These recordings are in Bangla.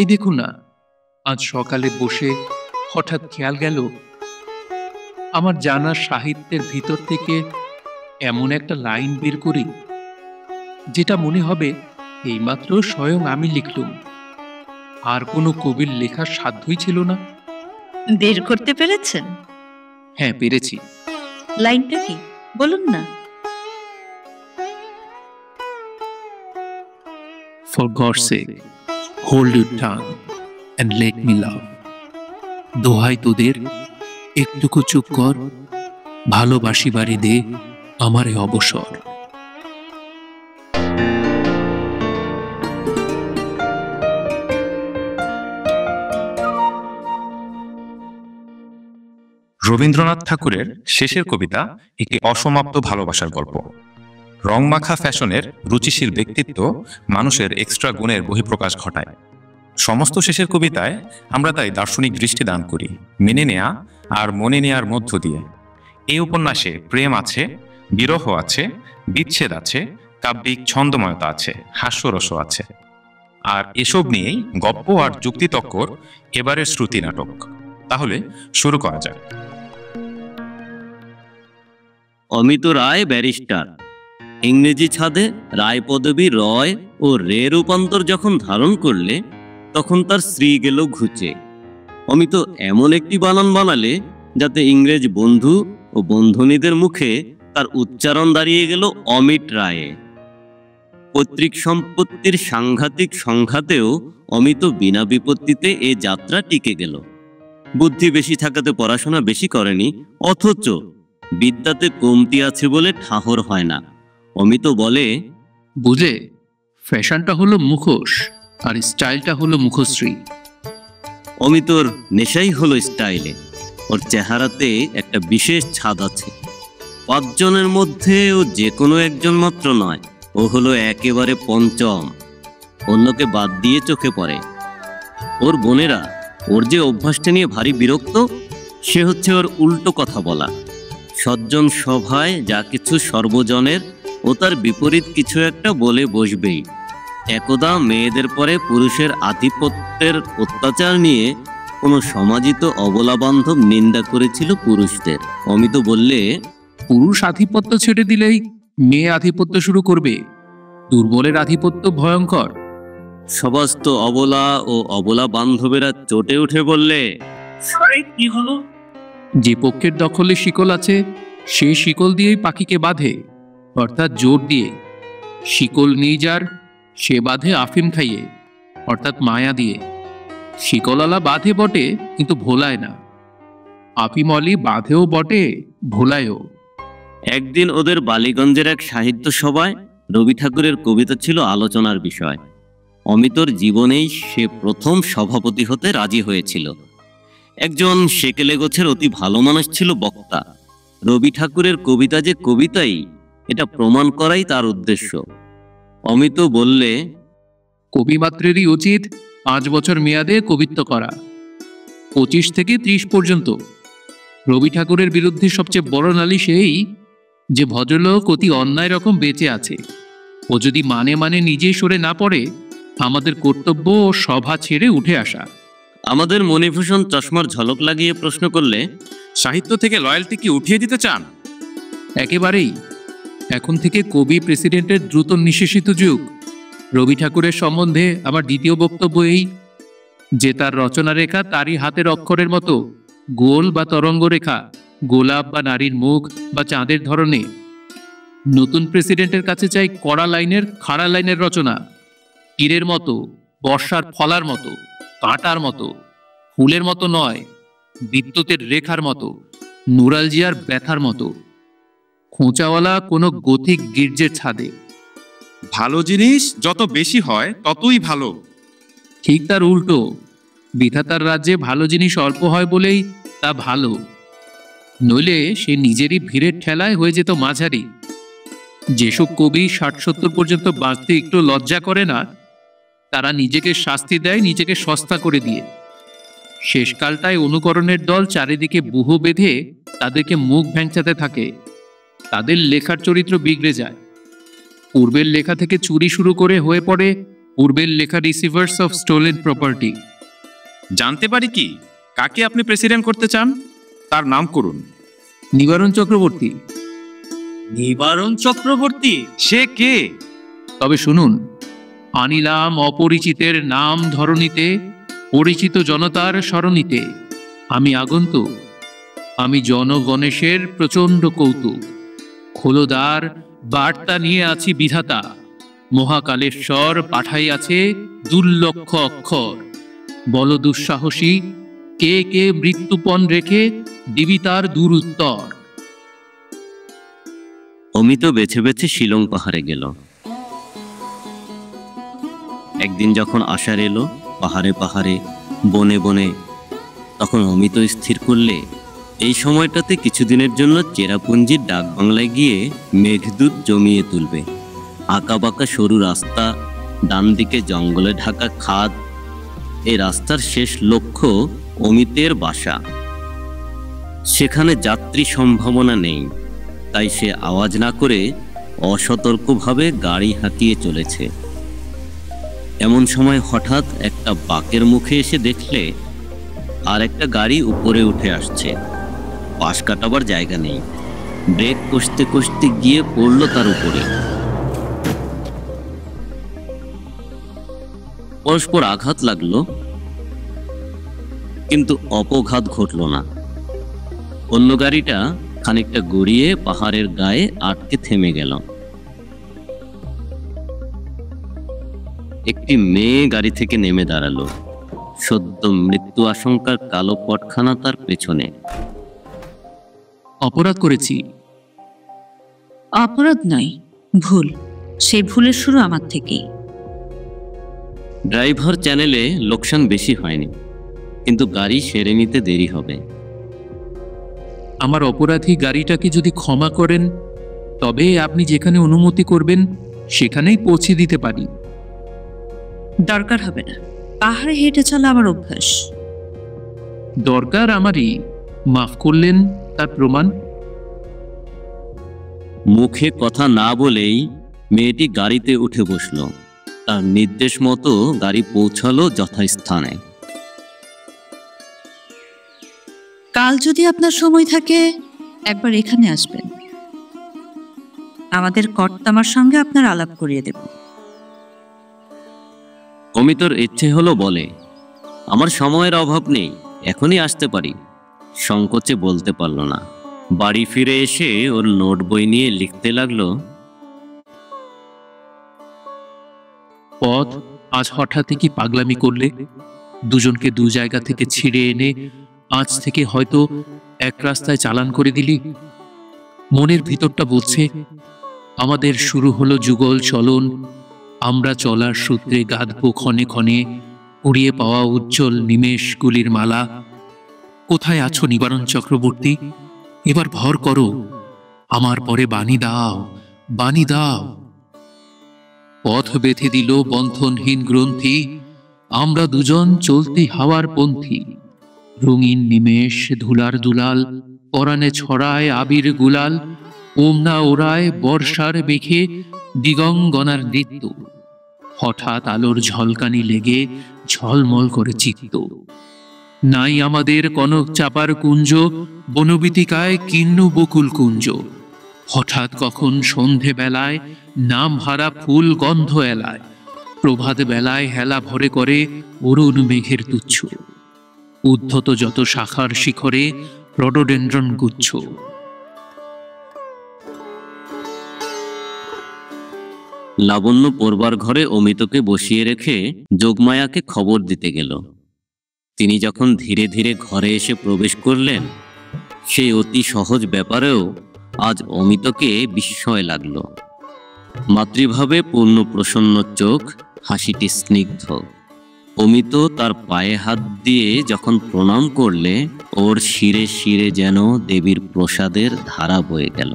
এই দেখুন না, আজ সকালে বসে হঠাৎ খেয়াল গেল আমার জানা সাহিত্যের ভিতর থেকে এমন একটা লাইন বের করি যেটা মনে হবে এইমাত্র স্বয়ং আমি লিখলুম। আর কোনো কবির লেখার সাধ্যই ছিল না। বের করতে পেরেছেন? হ্যাঁ, পেরেছি। লাইনটা কি বলুন না। For God's sake, hold your tongue and let me love. দোহাই তোদের, একটুকু চুপ কর, ভালোবাসি বাড়ি দে আমারে অবসর। রবীন্দ্রনাথ ঠাকুরের শেষের কবিতা একটি অসমাপ্ত ভালোবাসার গল্প। রংমাখা ফ্যাশনের রুচিশীল ব্যক্তিত্ব মানুষের এক্সট্রা গুণের বহিঃপ্রকাশ ঘটায়। সমস্ত শেষের কবিতায় আমরা তাই দার্শনিক দৃষ্টি দান করি, মেনে নেয়া আর মনে নেয়ার মধ্য দিয়ে। এই উপন্যাসে প্রেম আছে, বিরহ আছে, বিচ্ছেদ আছে, কাব্যিক ছন্দময়তা আছে, হাস্যরসও আছে। আর এসব নিয়েই গপ্প আর যুক্তিতক্কর এবারের শ্রুতি নাটক। তাহলে শুরু করা যাক। অমিত রায় ব্যারিস্টার। ইংরেজি ছাদে রায় পদবী রয় ও রে রূপান্তর যখন ধারণ করলে তখন তার স্ত্রী গেল ঘুচে। অমিত এমন একটি বানান বানালে যাতে ইংরেজ বন্ধু ও বন্ধুনীদের মুখে তার উচ্চারণ দাঁড়িয়ে গেল অমিত রায়ে। পৈতৃক সম্পত্তির সাংঘাতিক সংঘাতেও অমিত বিনা বিপত্তিতে এ যাত্রা টিকে গেল। বুদ্ধি বেশি থাকাতে পড়াশোনা বেশি করেনি, অথচ বিদ্যাতে কমতি আছে বলে ঠাহর হয় না। অমিত বলে, বুঝলে, ফ্যাশনটা হলো মুখোশ আর স্টাইলটা হলো মুখশ্রী। অমিতর নেশাই হলো স্টাইলে। ওর চেহারাতে একটা বিশেষ ছাদ আছে। 5 জনের মধ্যে ও যে কোনো একজন মাত্র নয়, ও হলো একেবারে পঞ্চম। অন্যকে বাদ দিয়ে চোখে পড়ে। ওর বোনেরা ওর যে অভ্যাসটা নিয়ে ভারী বিরক্ত, সে হচ্ছে ওর উল্টো কথা বলা। সজ্জন সভায় যা কিছু সর্বজনের, ও তার বিপরীত কিছু একটা বলে বসবেই। একদা মেয়েদের পরে পুরুষের আধিপত্যের অত্যাচার নিয়ে কোনো সমাজিত অবলাবান্ধব নিন্দা করেছিল পুরুষদের। অমিত বললে, পুরুষ আধিপত্য ছেড়ে দিলেই মেয়ে আধিপত্য শুরু করবে। দুর্বলের আধিপত্য ভয়ঙ্কর। সমস্ত অবলা ও অবলা বান্ধবেরা চটে উঠে বললে, কি হলো? যে পক্ষের দখলে শিকল আছে সে শিকল দিয়েই পাখিকে বাঁধে, অর্থাৎ জোর দিয়ে। শিকল নেই যার, সে বাঁধে আফিম খাইয়ে, অর্থাৎ মায়া দিয়ে। শিকলওয়ালা বাঁধে বটে কিন্তু ভোলায় না, আফিমলি বাঁধেও বটে ভোলায়ও। একদিন ওদের বালিগঞ্জের এক সাহিত্য সভায় রবি ঠাকুরের কবিতা ছিল আলোচনার বিষয়। অমিতর জীবনেই সে প্রথম সভাপতি হতে রাজি হয়েছিল। একজন সেকেলে গোছের অতি ভালো মানুষ ছিল বক্তা। রবি ঠাকুরের কবিতা যে কবিতাই, এটা প্রমাণ করাই তার উদ্দেশ্য। অমিত বললে, কবি মাত্রেরই উচিত 5 বছর মেয়াদে কবিত্ব করা, 25 থেকে 30 পর্যন্ত। রবি ঠাকুরের বিরুদ্ধে সবচেয়ে বড় নালিশ এই যে ভদ্রলোক অতি অন্যায় রকম বেঁচে আছে। ও যদি মানে নিজেই সরে না পড়ে, আমাদের কর্তব্য ও সভা ছেড়ে উঠে আসা। আমাদের মণিভূষণ চশমার ঝলক লাগিয়ে প্রশ্ন করলে, সাহিত্য থেকে লয়্যালটি কি উঠিয়ে দিতে চান? একেবারেই। এখন থেকে কবি প্রেসিডেন্টের দ্রুত নিঃশেষিত যুগ। রবি ঠাকুরের সম্বন্ধে আমার দ্বিতীয় বক্তব্য এই যে তার রচনা রেখা তারই হাতের অক্ষরের মতো গোল বা তরঙ্গ রেখা, গোলাপ বা নারীর মুখ বা চাঁদের ধরনে। নতুন প্রেসিডেন্টের কাছে চাই কড়া লাইনের খাড়া লাইনের রচনা, তীরের মতো, বর্ষার ফলার মতো, কাঁটার মতো, ফুলের মতো নয়, বিদ্যুতের রেখার মতো, নুরালজিয়ার ব্যথার মতো, খোঁচাওয়ালা কোনো গথিক গির্জের ছাদে। ভালো জিনিস যত বেশি হয় ততই ভালো। ঠিক তার উল্টো, বিধাতার রাজ্যে ভালো জিনিস অল্প হয় বলেই তা ভালো, নইলে সে নিজেরই ভিড়ের ঠেলায় হয়ে যেত মাঝারি। যেসব কবি 60-70 পর্যন্ত বাঁচতে একটু লজ্জা করে না, তারা নিজেকে শাস্তি দেয় নিজেকে সস্তা করে দিয়ে। শেষকালটায় অনুকরণের দল চারিদিকে বুহ বেঁধে তাদেরকে মুখ ভ্যাংচাতে থাকে। তাদের লেখার চরিত্র বিগড়ে যায়। পূর্বের লেখা থেকে চুরি শুরু করে হয়ে পড়ে পূর্বের লেখা রিসিভার্স অফ স্টোলেন প্রপার্টি। জানতে পারি কি কাকে আপনি প্রেসিডেন্ট করতে চান? তার নাম করুন। নিবারণ চক্রবর্তী। নিবারণ চক্রবর্তী? সে কে? তবে শুনুন, আনিলাম অপরিচিতের নাম ধরণীতে, পরিচিত জনতার স্মরণীতে। আমি আগন্তুক, আমি জনগণেশের প্রচণ্ড কৌতুক। খোলদার বার্তা নিয়ে আছি বিধাতা, মহাকালেশ্বর পাঠাইয়াছে দুর্লক্ষ অক্ষর। বল দুঃসাহসী, কে কে মৃত্যুপণ রেখে দিবি তার দূর উত্তর। অমিত বেছে বেছে শিলং পাহাড়ে গেল। একদিন যখন আষাঢ় এলো পাহাড়ে পাহাড়ে, বনে বনে, তখন অমিত স্থির করলে এই সময়টাতে কিছুদিনের জন্য চেরাপুঞ্জির ডাক বাংলায় গিয়ে মেঘদূত জমিয়ে তুলবে। আঁকাবাঁকা সরু রাস্তা, ডান দিকে জঙ্গলে ঢাকা খাদ। এই রাস্তার শেষ লক্ষ্য অমিতের বাসা। সেখানে যাত্রী সম্ভাবনা নেই, তাই সে আওয়াজ না করে অসতর্কভাবে গাড়ি হাঁকিয়ে চলেছে। এমন সময় হঠাৎ একটা বাঁকের মুখে এসে দেখলে আর একটা গাড়ি উপরে উঠে আসছে। পাশ কাটাবার জায়গা নেই, ব্রেক কষতে কষতে গিয়ে পড়ল তার উপরে। পরস্পর আঘাত লাগলো, কিন্তু অপঘাত ঘটল না। অন্য গাড়িটা খানিকটা গড়িয়ে পাহাড়ের গায়ে আটকে থেমে গেল। একটি মেয়ে গাড়ি থেকে নেমে দাঁড়ালো, সদ্য মৃত্যু আশঙ্কার কালো পটখানা তার পেছনে। অপরাধ করেছি। অপরাধ নয়, ভুল। সেই ভুলের শুরু আমার থেকেই। ড্রাইভার চ্যানেলে লোকসান বেশি হয়নি, কিন্তু গাড়ি সেরে নিতে দেরি হবে। আমার অপরাধী গাড়িটাকে যদি ক্ষমা করেন, তবে আপনি যেখানে অনুমতি করবেন সেখানেই পৌঁছে দিতে পারি। দরকার হবে না, পাহাড়ে হেঁটে চলা আমার অভ্যাস। দরকার আমারই, মাফ করলেন তার প্রমাণ। মুখে কথা না বলেই মেয়েটি গাড়িতে উঠে বসলো। তার নির্দেশ মতো গাড়ি পৌঁছালো যথাস্থানে। কাল যদি আপনার সময় থাকে একবার এখানে আসবেন, আমাদের কর্তামার সঙ্গে আপনার আলাপ করিয়ে দেব। অমিতর ইচ্ছে হলো বলে, আমার সময়ের অভাব নেই, এখনই আসতে পারি। সংকোচে বলতে পারল না। বাড়ি ফিরে এসে ওর নোট বই নিয়ে লিখতে লাগলো, পথ, আজ হঠাৎ কি পাগলামি করলে? দুজনকে দু জায়গা থেকে ছিঁড়ে এনে আজ থেকে হয়তো এক রাস্তায় চালান করে দিলি। মনের ভিতরটা বলছে আমাদের শুরু হলো যুগল চলন, আমরা চলার সূত্রে গাঁথব ক্ষণে ক্ষণে উড়িয়ে পাওয়া উজ্জ্বল নিমেষগুলির মালা। কোথায় আছো নিবারণ চক্রবর্তী? এবার ভর করো, আমার পরে বাণী দাও, বাণী দাও। পথ বেঁধে দিল বন্ধনহীন গ্রন্থি, আমরা দুজন চলতি হাওয়ার পন্থী। রঙিন নিমেষ ধুলার দুলাল, পরাণে ছড়ায় আবির গুলাল। ওমনা ওড়ায় বর্ষার মেঘে দিগঙ্গনার নৃত্য। হঠাৎ আলোর ঝলকানি লেগে ঝলমল করে চিত্ত। নাই আমাদের কনক চাপার কুঞ্জ, বনবীতিকায় কিন্ন বকুল কুঞ্জ। হঠাৎ কখন সন্ধে বেলায় নাম হারা ফুল গন্ধ এলায়। প্রভাত বেলায় হেলা ভরে করে অরুণ মেঘের তুচ্ছ। উদ্ধত যত শাখার শিখরে রডোডেন্ড্রন গুচ্ছ। লাবণ্য পড়বার ঘরে অমিতকে বসিয়ে রেখে যোগমায়াকে খবর দিতে গেল। তিনি যখন ধীরে ধীরে ঘরে এসে প্রবেশ করলেন, সেই অতি সহজ ব্যাপারেও আজ অমিতকে বিস্ময় লাগল। মাতৃভাবে পূর্ণ প্রসন্ন চোখ, হাসিটি স্নিগ্ধ। অমিত তার পায়ে হাত দিয়ে যখন প্রণাম করলে, ওর শিরে শিরে যেন দেবীর প্রসাদের ধারা বয়ে গেল।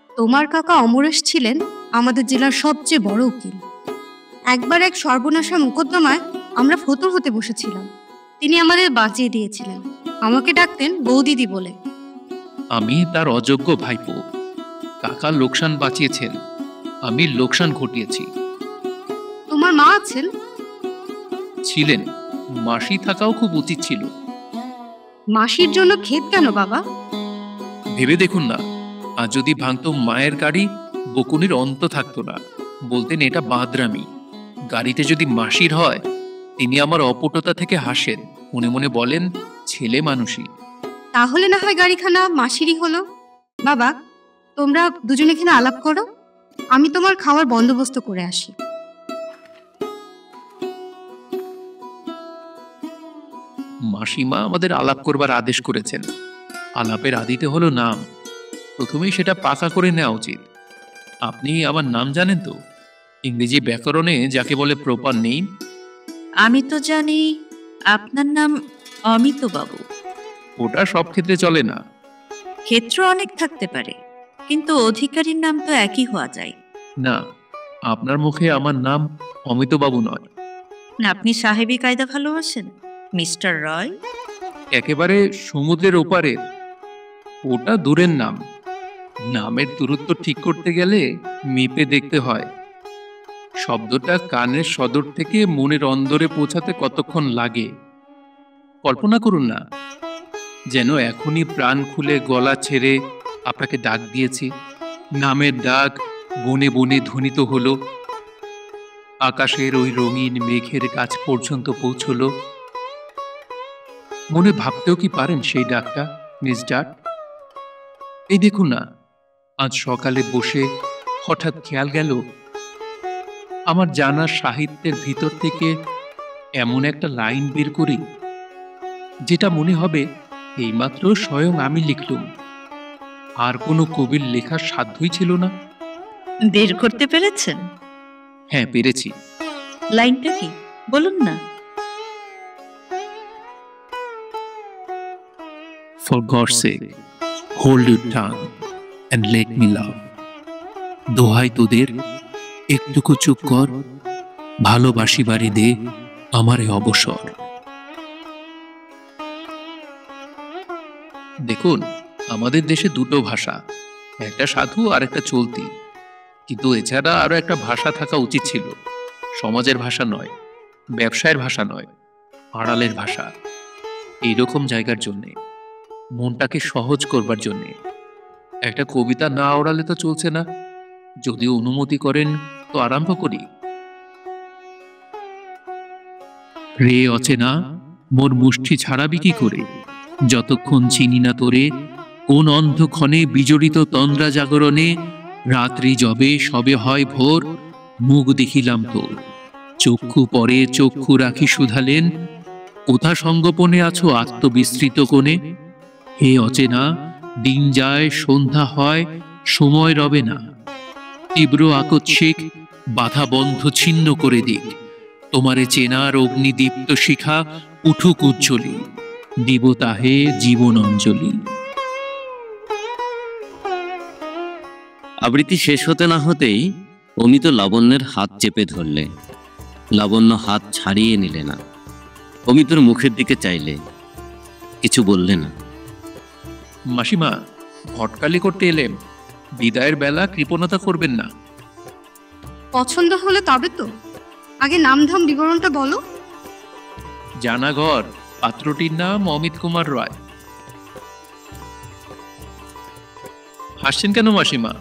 তোমার কাকা অমরেশ ছিলেন আমাদের জেলার সবচেয়ে বড় উকিল। একবার এক সর্বনাশা মোকদ্দমায় আমরা ফতুর হতে বসেছিলাম, তিনি আমাদের বাঁচিয়ে দিয়েছিলেন। আমাকে ডাকতেন বৌদিদি বলে। আমি তার অযোগ্য ভাইপো। কাকা লোকসান বাঁচিয়েছেন, আমি লোকসান ঘটিয়েছি। আছেন? ছিলেন, মাসি থাকাও খুব উচিত ছিল। মাসির জন্য খেদ কেন বাবা? ভেবে দেখুন না, আর যদি ভাঙতো মায়ের গাড়ি, বকুনির অন্ত থাকতো না। বলতেন এটা বাঁদরামি। গাড়িতে যদি মাসির হয়, তিনি আমার অপটতা থেকে হাসেন, মনে মনে বলেন ছেলে মানুষই। তাহলে না হয় গাড়িখানা মাসিরই হলো। বাবা, তোমরা দুজনে এখানে আলাপ করো, আমি তোমার খাওয়ার বন্দোবস্ত করে আসি। মাসিমা আমাদের আলাপ করবার আদেশ করেছেন। আলাপের আদিতে হলো নাম, প্রথমেই সেটা পাকা করে নেওয়া উচিত। আপনি আমার নাম জানেন তো? ইংরেজি ব্যাকরণে যাকে বলে প্রপার নেম। আমি তো জানি আপনার নাম অমিত বাবু। ওটা সব ক্ষেত্রে চলে না। ক্ষেত্র অনেক থাকতে পারে, কিন্তু অধিকারীর নাম তো একই হওয়া যায়। না, আপনার মুখে আমার নাম অমিতবাবু নয়। আপনি সাহেবী কায়দা ভালোবাসেন, মিস্টার রয়? একেবারে সমুদ্রের ওপারের। ওটা দূরের নাম। নামের দূরত্ব ঠিক করতে গেলে মেপে দেখতে হয়। শব্দটা কানের সদর থেকে মনের অন্দরে পৌঁছাতে কতক্ষণ লাগে। কল্পনা করুন না, যেন এখনই প্রাণ খুলে গলা ছেড়ে আপনাকে ডাক দিয়েছি। নামের ডাক বনে বনে ধ্বনিত হলো, আকাশের ওই রঙিন মেঘের কাছ পর্যন্ত পৌঁছলো। মনে ভাবতেও কি পারেন সেই ডাকটা, মিস ডাক? এই দেখুন না, আজ সকালে বসে হঠাৎ খেয়াল গেল আমার জানা সাহিত্যের ভিতর থেকে এমন একটা লাইন বের করি যেটা মনে হবে এইমাত্র স্বয়ং আমি লিখলুম। আর কোনো কবির লেখার সাধ্যই ছিল না। বের করতে পেরেছেন? হ্যাঁ, পেরেছি। লাইনটা কি বলুন না। For God's sake, hold your tongue and let me love. দোহাই তোদের, একটুকু চুপ কর, ভালোবাসিবারে দে আমারে অবসর। দেখুন, আমাদের দেশে দুটো ভাষা, একটা সাধু আর একটা চলতি। কিন্তু এছাড়া আরো একটা ভাষা থাকা উচিত ছিল। সমাজের ভাষা নয়, ব্যবসায়ের ভাষা নয়, আড়ালের ভাষা। এইরকম জায়গার জন্যে, মনটাকে সহজ করবার জন্যে। একটা কবিতা না ওড়ালে তো চলছে না। যদি অনুমতি করেন তো আরম্ভ করি। রে অচেনা, মোর মুষ্টি ছাড়াবি কি করে, যতক্ষণ চিনি না তোরে, কোন অন্ধক্ষণে বিজড়িত তন্দ্রা জাগরণে, রাত্রি যবে সবে হয় ভোর, মুখ দেখিলাম তোর, চক্ষু পরে চক্ষু রাখি শুধালেন, কোথা সঙ্গোপনে আছো আত্মবিস্তৃত কোণে। হে অচেনা, দিন যায় সন্ধ্যা হয়, সময় রবে না, তীব্র আকস্মিক বাধা বন্ধ ছিন্ন করে দিক, তোমারে চেনার অগ্নিদীপ্ত শিখা উঠুক উজ্জ্বলী, দিব তাহে জীবন অঞ্জলি। আবৃত্তি শেষ হতে না হতেই অমিত লাবণ্যের হাত চেপে ধরলে। লাবণ্য হাত ছাড়িয়ে নিলে না। অমিতর মুখের দিকে চাইলে, কিছু বললে না। মাসিমা, ভটকালি করতে এলেম, বিদায়ের বেলা কৃপণতা করবেন না। পছন্দ হলে তবে তো। আগে নামধাম বিবরণটা বলো। জানাঘর, পাত্রটির নাম অমিত কুমার রায়। হাসছেন কেন মাসিমা?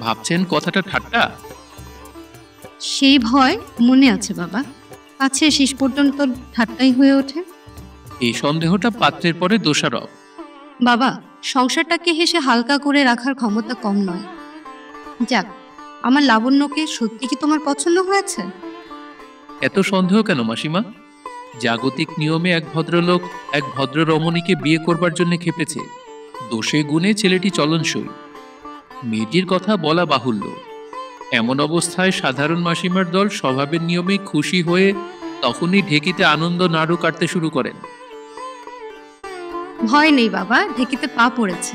ভাবছেন কথাটা ঠাট্টা? সেই ভয় মনে আছে বাবা, পাছে শেষ পর্যন্ত ঠাট্টাই হয়ে ওঠে। এই সন্দেহটা পাত্রের পরে দোষারোপ। বাবা, সংসারটাকে হেসে হালকা করে রাখার ক্ষমতা কম নয়। যাক, আমার লাবণ্যকে সত্যি কি তোমার পছন্দ হয়েছে? এত সন্দেহ কেন মাসিমা? জাগতিক নিয়মে এক ভদ্রলোক এক ভদ্র রমণীকে বিয়ে করবার জন্য খেপেছে। দোষে গুণে ছেলেটি চলনসই। মেয়েটির কথা বলা বাহুল্য। এমন অবস্থায় সাধারণ মাসিমার দল স্বভাবের নিয়মে খুশি হয়ে তখনই ঢেকিতে আনন্দ নাড়ু কাটতে শুরু করেন। ভয় নেই বাবা, ঢেকিতে পা পড়েছে।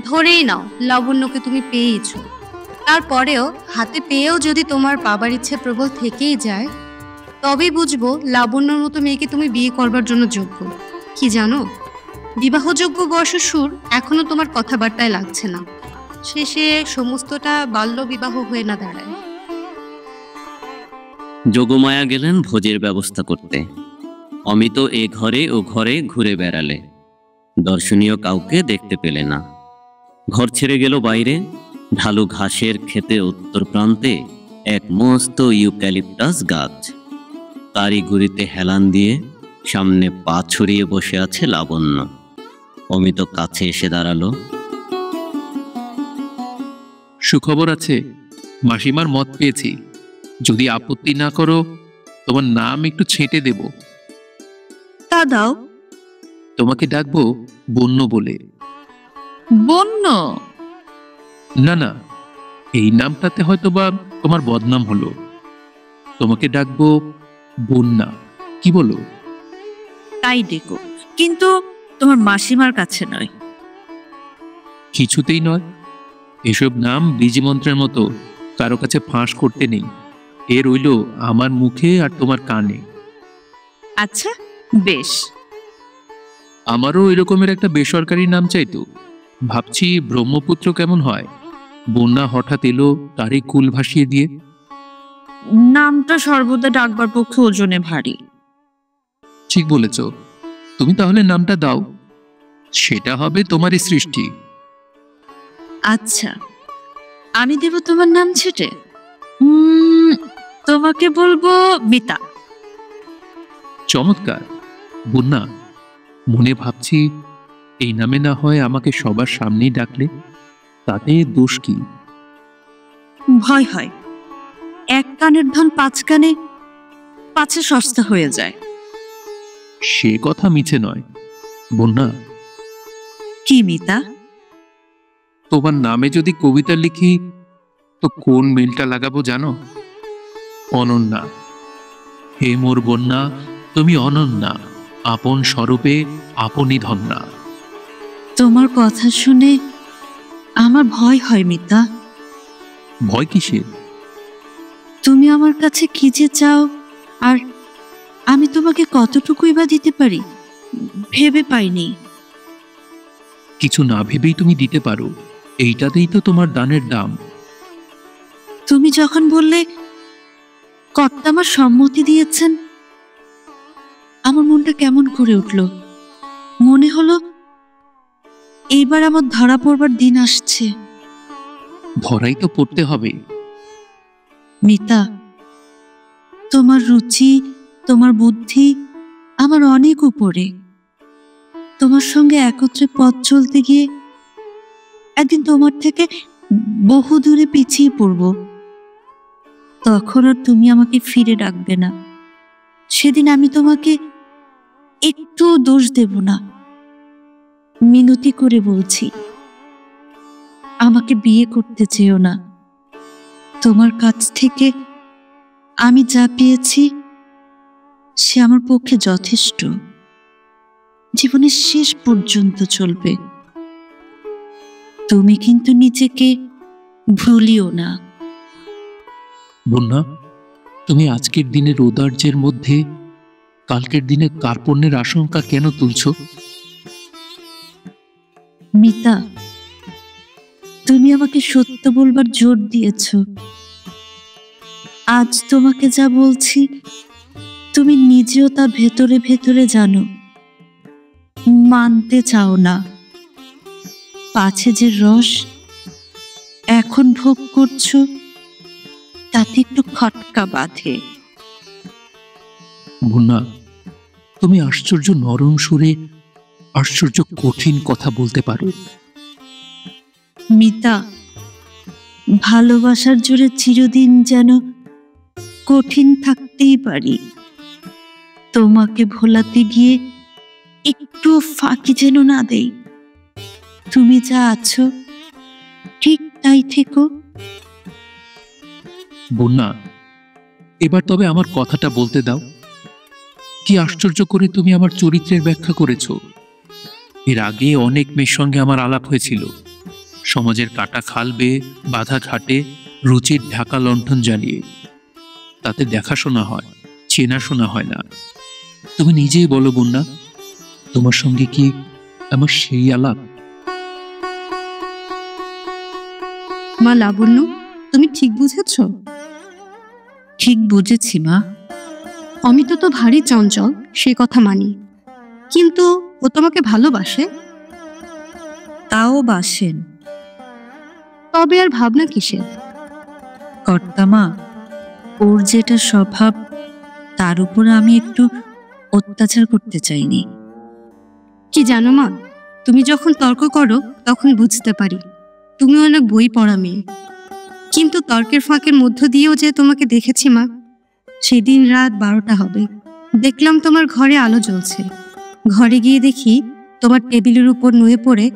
ধরেই নাও লাবণ্যকে তুমি পেয়েছ। তারপরেও হাতে পেয়েও যদি তোমার পাবার ইচ্ছে প্রবল থেকেই যায়, তবেই বুঝবো লাবণ্যর মতো মেয়েকে তুমি বিয়ে করবার জন্য যোগ্য। কি জানো, বিবাহযোগ্য বয়সের সুর এখনো তোমার কথাবার্তায় লাগছে না। শেষে সমস্তটা বাল্য বিবাহ হয়ে না দাঁড়ায়। যোগমায়া গেলেন ভোজের ব্যবস্থা করতে। অমিত এ ঘরে ও ঘরে ঘুরে বেড়ালে, দর্শনীয় কাউকে দেখতে পেলে না। ঘর ছেড়ে গেল বাইরে। ঢালু ঘাসের ক্ষেতে উত্তর প্রান্তে এক মস্ত ইউক্যালিপটাস গাছ, তারই গুড়িতে হেলান দিয়ে সামনে পা ছড়িয়ে বসে আছে লাবণ্য। অমিত কাছে এসে দাঁড়ালো। সুখবর আছে, মাসিমার মত পেয়েছি। যদি আপত্তি না করো, তোমার নাম একটু ছেঁটে দেব। তা দাও। তোমাকে ডাকবো বন্য বলে। বন্য? না না, এই নামটাতে হয়তো বা তোমার বদনাম হলো। তোমাকে ডাকবো বন্যা, কি বলো? তাই ডেকো, কিন্তু তোমার মাসিমার কাছে নয়। কিছুতেই নয়। এসব নাম বীজমন্ত্রের মতো কারো কাছে ফাঁস করতে নেই। এ রইল আমার মুখে আর তোমার কানে। আচ্ছা, বেশ। আমারও এরকমের একটা বেসরকারি নাম চাইতো। ভাবছি ব্রহ্মপুত্র কেমন হয়। বন্যা হঠাৎ এলো, তারই কুল ভাসিয়ে দিয়ে। নামটা সর্বদা ডাকবার পক্ষে ওজনে ভারী। ঠিক বলেছ। তুমি তাহলে নামটা দাও, সেটা হবে তোমারই সৃষ্টি। আচ্ছা, আমি দেব তোমার নাম ছেটে। তোমাকে বলবো মিতা। চমৎকার। বন্যা, মনে ভাবছি এই নামে না হয় আমাকে সবার সামনেই ডাকলে, তাতে দোষ কি? ভয় হয়, এক কানের ধন পাঁচ কানে, পাছে সস্তা হয়ে যায়। সে কথা মিছে নয়। বন্যা, কি মিতা? তোমার নামে যদি কবিতা লিখি তো কোন মিলটা লাগাবো জানো? অনন্যা। হে মোর বন্যা, তুমি অনন্যা, আপন স্বরূপে আপনি ধন্যা। তোমার কথা শুনে আমার ভয় হয় মিতা। ভয় কিসের? তুমি আমার কাছে কি যে চাও, আর আমি তোমাকে কতটুকুই বা দিতে পারি ভেবে পাইনি। কিছু না ভেবেই তুমি দিতে পারো, এইটাতেই তো তোমার দানের দাম। তুমি যখন বললে কর্তা আমার সম্মতি দিয়েছেন, আমার মনটা কেমন করে উঠল। মনে হলো এইবার আমার ধরা পড়বার দিন আসছে। ধরাই তো পড়তে হবে। মিতা, তোমার রুচি, তোমার বুদ্ধি আমার অনেক উপরে। তোমার সঙ্গে একত্রে পথ চলতে গিয়ে একদিন তোমার থেকে বহু দূরে পিছিয়ে পড়ব। তখন আর তুমি আমাকে ফিরে ডাকবে না। সেদিন আমি তোমাকে একটু দোষ দেব না। মিনতি করে বলছি, আমাকে বিয়ে করতে চেও না। তোমার কাছ থেকে আমি যা পেয়েছি সে আমার পক্ষে যথেষ্ট। জীবনের শেষ পর্যন্ত চলবে। তুমি কিন্তু নিজেকে ভুলিও না। বন্যা, তুমি আজকের দিনের ঔদার্যের মধ্যে কালকের দিনে কার্পণ্যের আশঙ্কা কেন তুলছ? মিতা, তুমি আমাকে সত্য বলবার জোর দিয়েছ। আজ তোমাকে যা বলছি তুমি নিজেও তা ভেতরে ভেতরে জানো, মানতে চাও না। পাছে যে রস এখন ভোগ করছো তাতে একটু খটকা বাঁধে। বন্যা, তুমি আশ্চর্য নরম সুরে আশ্চর্য কঠিন কথা বলতে পারো। মিতা, ভালোবাসার জোরে চিরদিন যেন কঠিন থাকতেই পারি। তোমাকে ভোলাতে গিয়ে একটু ফাঁকি যেন না দেই। তুমি যা আছো ঠিক তাই থেকো। বন্যা, এবার তবে আমার কথাটা বলতে দাও। কি আশ্চর্য করে তুমি আমার চরিত্রের ব্যাখ্যা করেছ। এর আগে অনেক মেয়ের সঙ্গে আমার আলাপ হয়েছিল। সমাজের কাটা খাল বেয়ে, বাধা ঘাটে, রুচির ঢাকা লণ্ঠন জ্বালিয়ে। তাতে দেখাশোনা হয়, চেনাশোনা হয় না। তুমি নিজেই বলো বন্যা, তোমার সঙ্গে কি আমার সেই আলাপ? মা লাবণ্য, তুমি ঠিক বুঝেছ? ঠিক বুঝেছি মা। অমিত তো ভারী চঞ্চল, সে কথা মানি, কিন্তু ও তোমাকে ভালোবাসে। তাও বাসেন। তবে আর ভাবনা কিসের? কর্তামা, ওর যেটা স্বভাব তার উপর আমি একটু অত্যাচার করতে চাইনি। কি জানো মা, তুমি যখন তর্ক করো তখন বুঝতে পারি তুমি অনেক বই পড়া মেয়ে। কিন্তু তর্কের ফাঁকের মধ্য দিয়েও যে তোমাকে দেখেছি মা, সেদিন রাত 12টা হবে, দেখলাম তোমার ঘরে আলো জ্বলছে। ঘরে গিয়ে দেখি তোমার টেবিলের উপর নুয়ে পড়ে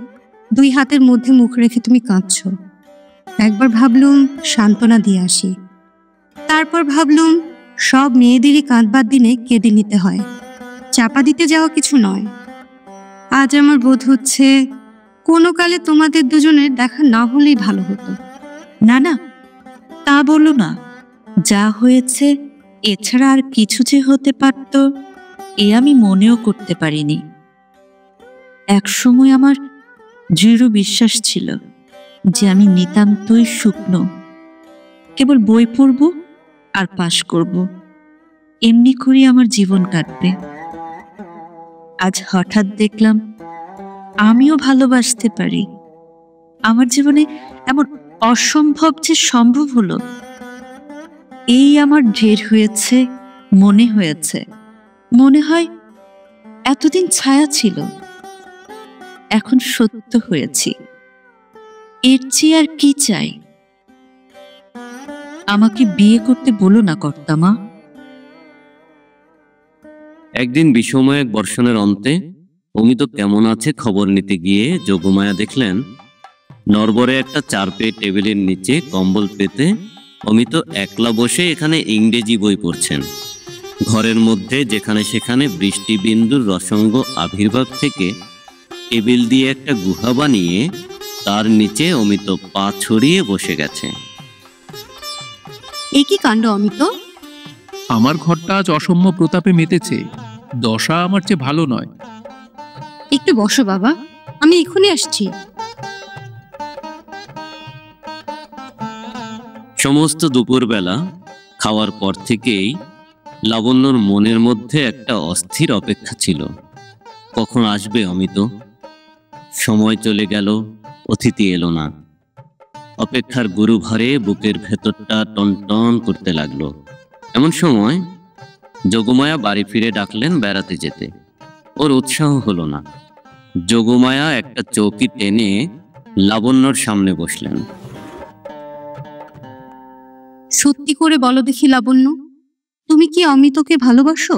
2 হাতের মধ্যে মুখ রেখে তুমি কাঁদছো। একবার ভাবলুম সান্ত্বনা দিয়ে আসি, তারপর ভাবলুম সব মেয়েদেরই কাঁদবার দিনে কেঁদে নিতে হয়, চাপা দিতে যাওয়া কিছু নয়। আজ আমার বোধ হচ্ছে কোনো কালে তোমাদের দুজনের দেখা না হলেই ভালো হতো। না না, তা বলো না। যা হয়েছে এছাড়া আর কিছু যে হতে পারত এ আমি মনেও করতে পারিনি। একসময় আমার দৃঢ় বিশ্বাস ছিল যে আমি নিতান্তই শুকনো, কেবল বই পড়ব আর পাশ করব, এমনি করে আমার জীবন কাটবে। আজ হঠাৎ দেখলাম আমিও ভালোবাসতে পারি। আমার জীবনে এমন অসম্ভব যে সম্ভব হলো, এই আমার ঢের হয়েছে, মনে হয়েছে। মনে হয় এতদিন ছায়া ছিল, এখন সত্য হয়েছি। এর চেয়ে আর কি চাই? আমাকে বিয়ে করতে বলো না কর্তামা। একদিন বিষময় এক বর্ষণের অন্তে অমিত কেমন আছে খবর নিতে গিয়ে যোগমায়া দেখলেন নরবরে একটা 4 পেয়ে টেবিলের নিচে কম্বল পেতে অমিত একলা বসে এখানে ইংরেজি বই পড়ছেন। ঘরের মধ্যে যেখানে সেখানে বৃষ্টি বিন্দুর রসঙ্গ আবির্ভাব থেকে টেবিল দিয়ে একটা গুহা বানিয়ে তার নিচে অমিত পা ছড়িয়ে বসে গেছে। এ কি কাণ্ড অমিত! আমার ঘরটা আজ অসম্য প্রতাপে মেতেছে, দশা আমার চেয়ে ভালো নয়। একটু বসো বাবা, আমি এক্ষুনি আসছি। সমস্ত দুপুরবেলা খাওয়ার পর থেকেই লাবণ্যর মনের মধ্যে একটা অস্থির অপেক্ষা ছিল। কখন আসবে অমিত? সময় চলে গেল, অতিথি এলো না। অপেক্ষার গুরুভারে বুকের ভেতরটা টনটন করতে লাগলো। এমন সময় যোগমায়া বাড়ি ফিরে ডাকলেন বেড়াতে যেতে। ওর উৎসাহ হলো না। যোগমায়া একটা চৌকি টেনে লাবণ্যর সামনে বসলেন। সত্যি করে বলো দেখি লাবণ্য, তুমি কি অমিতকে ভালোবাসো?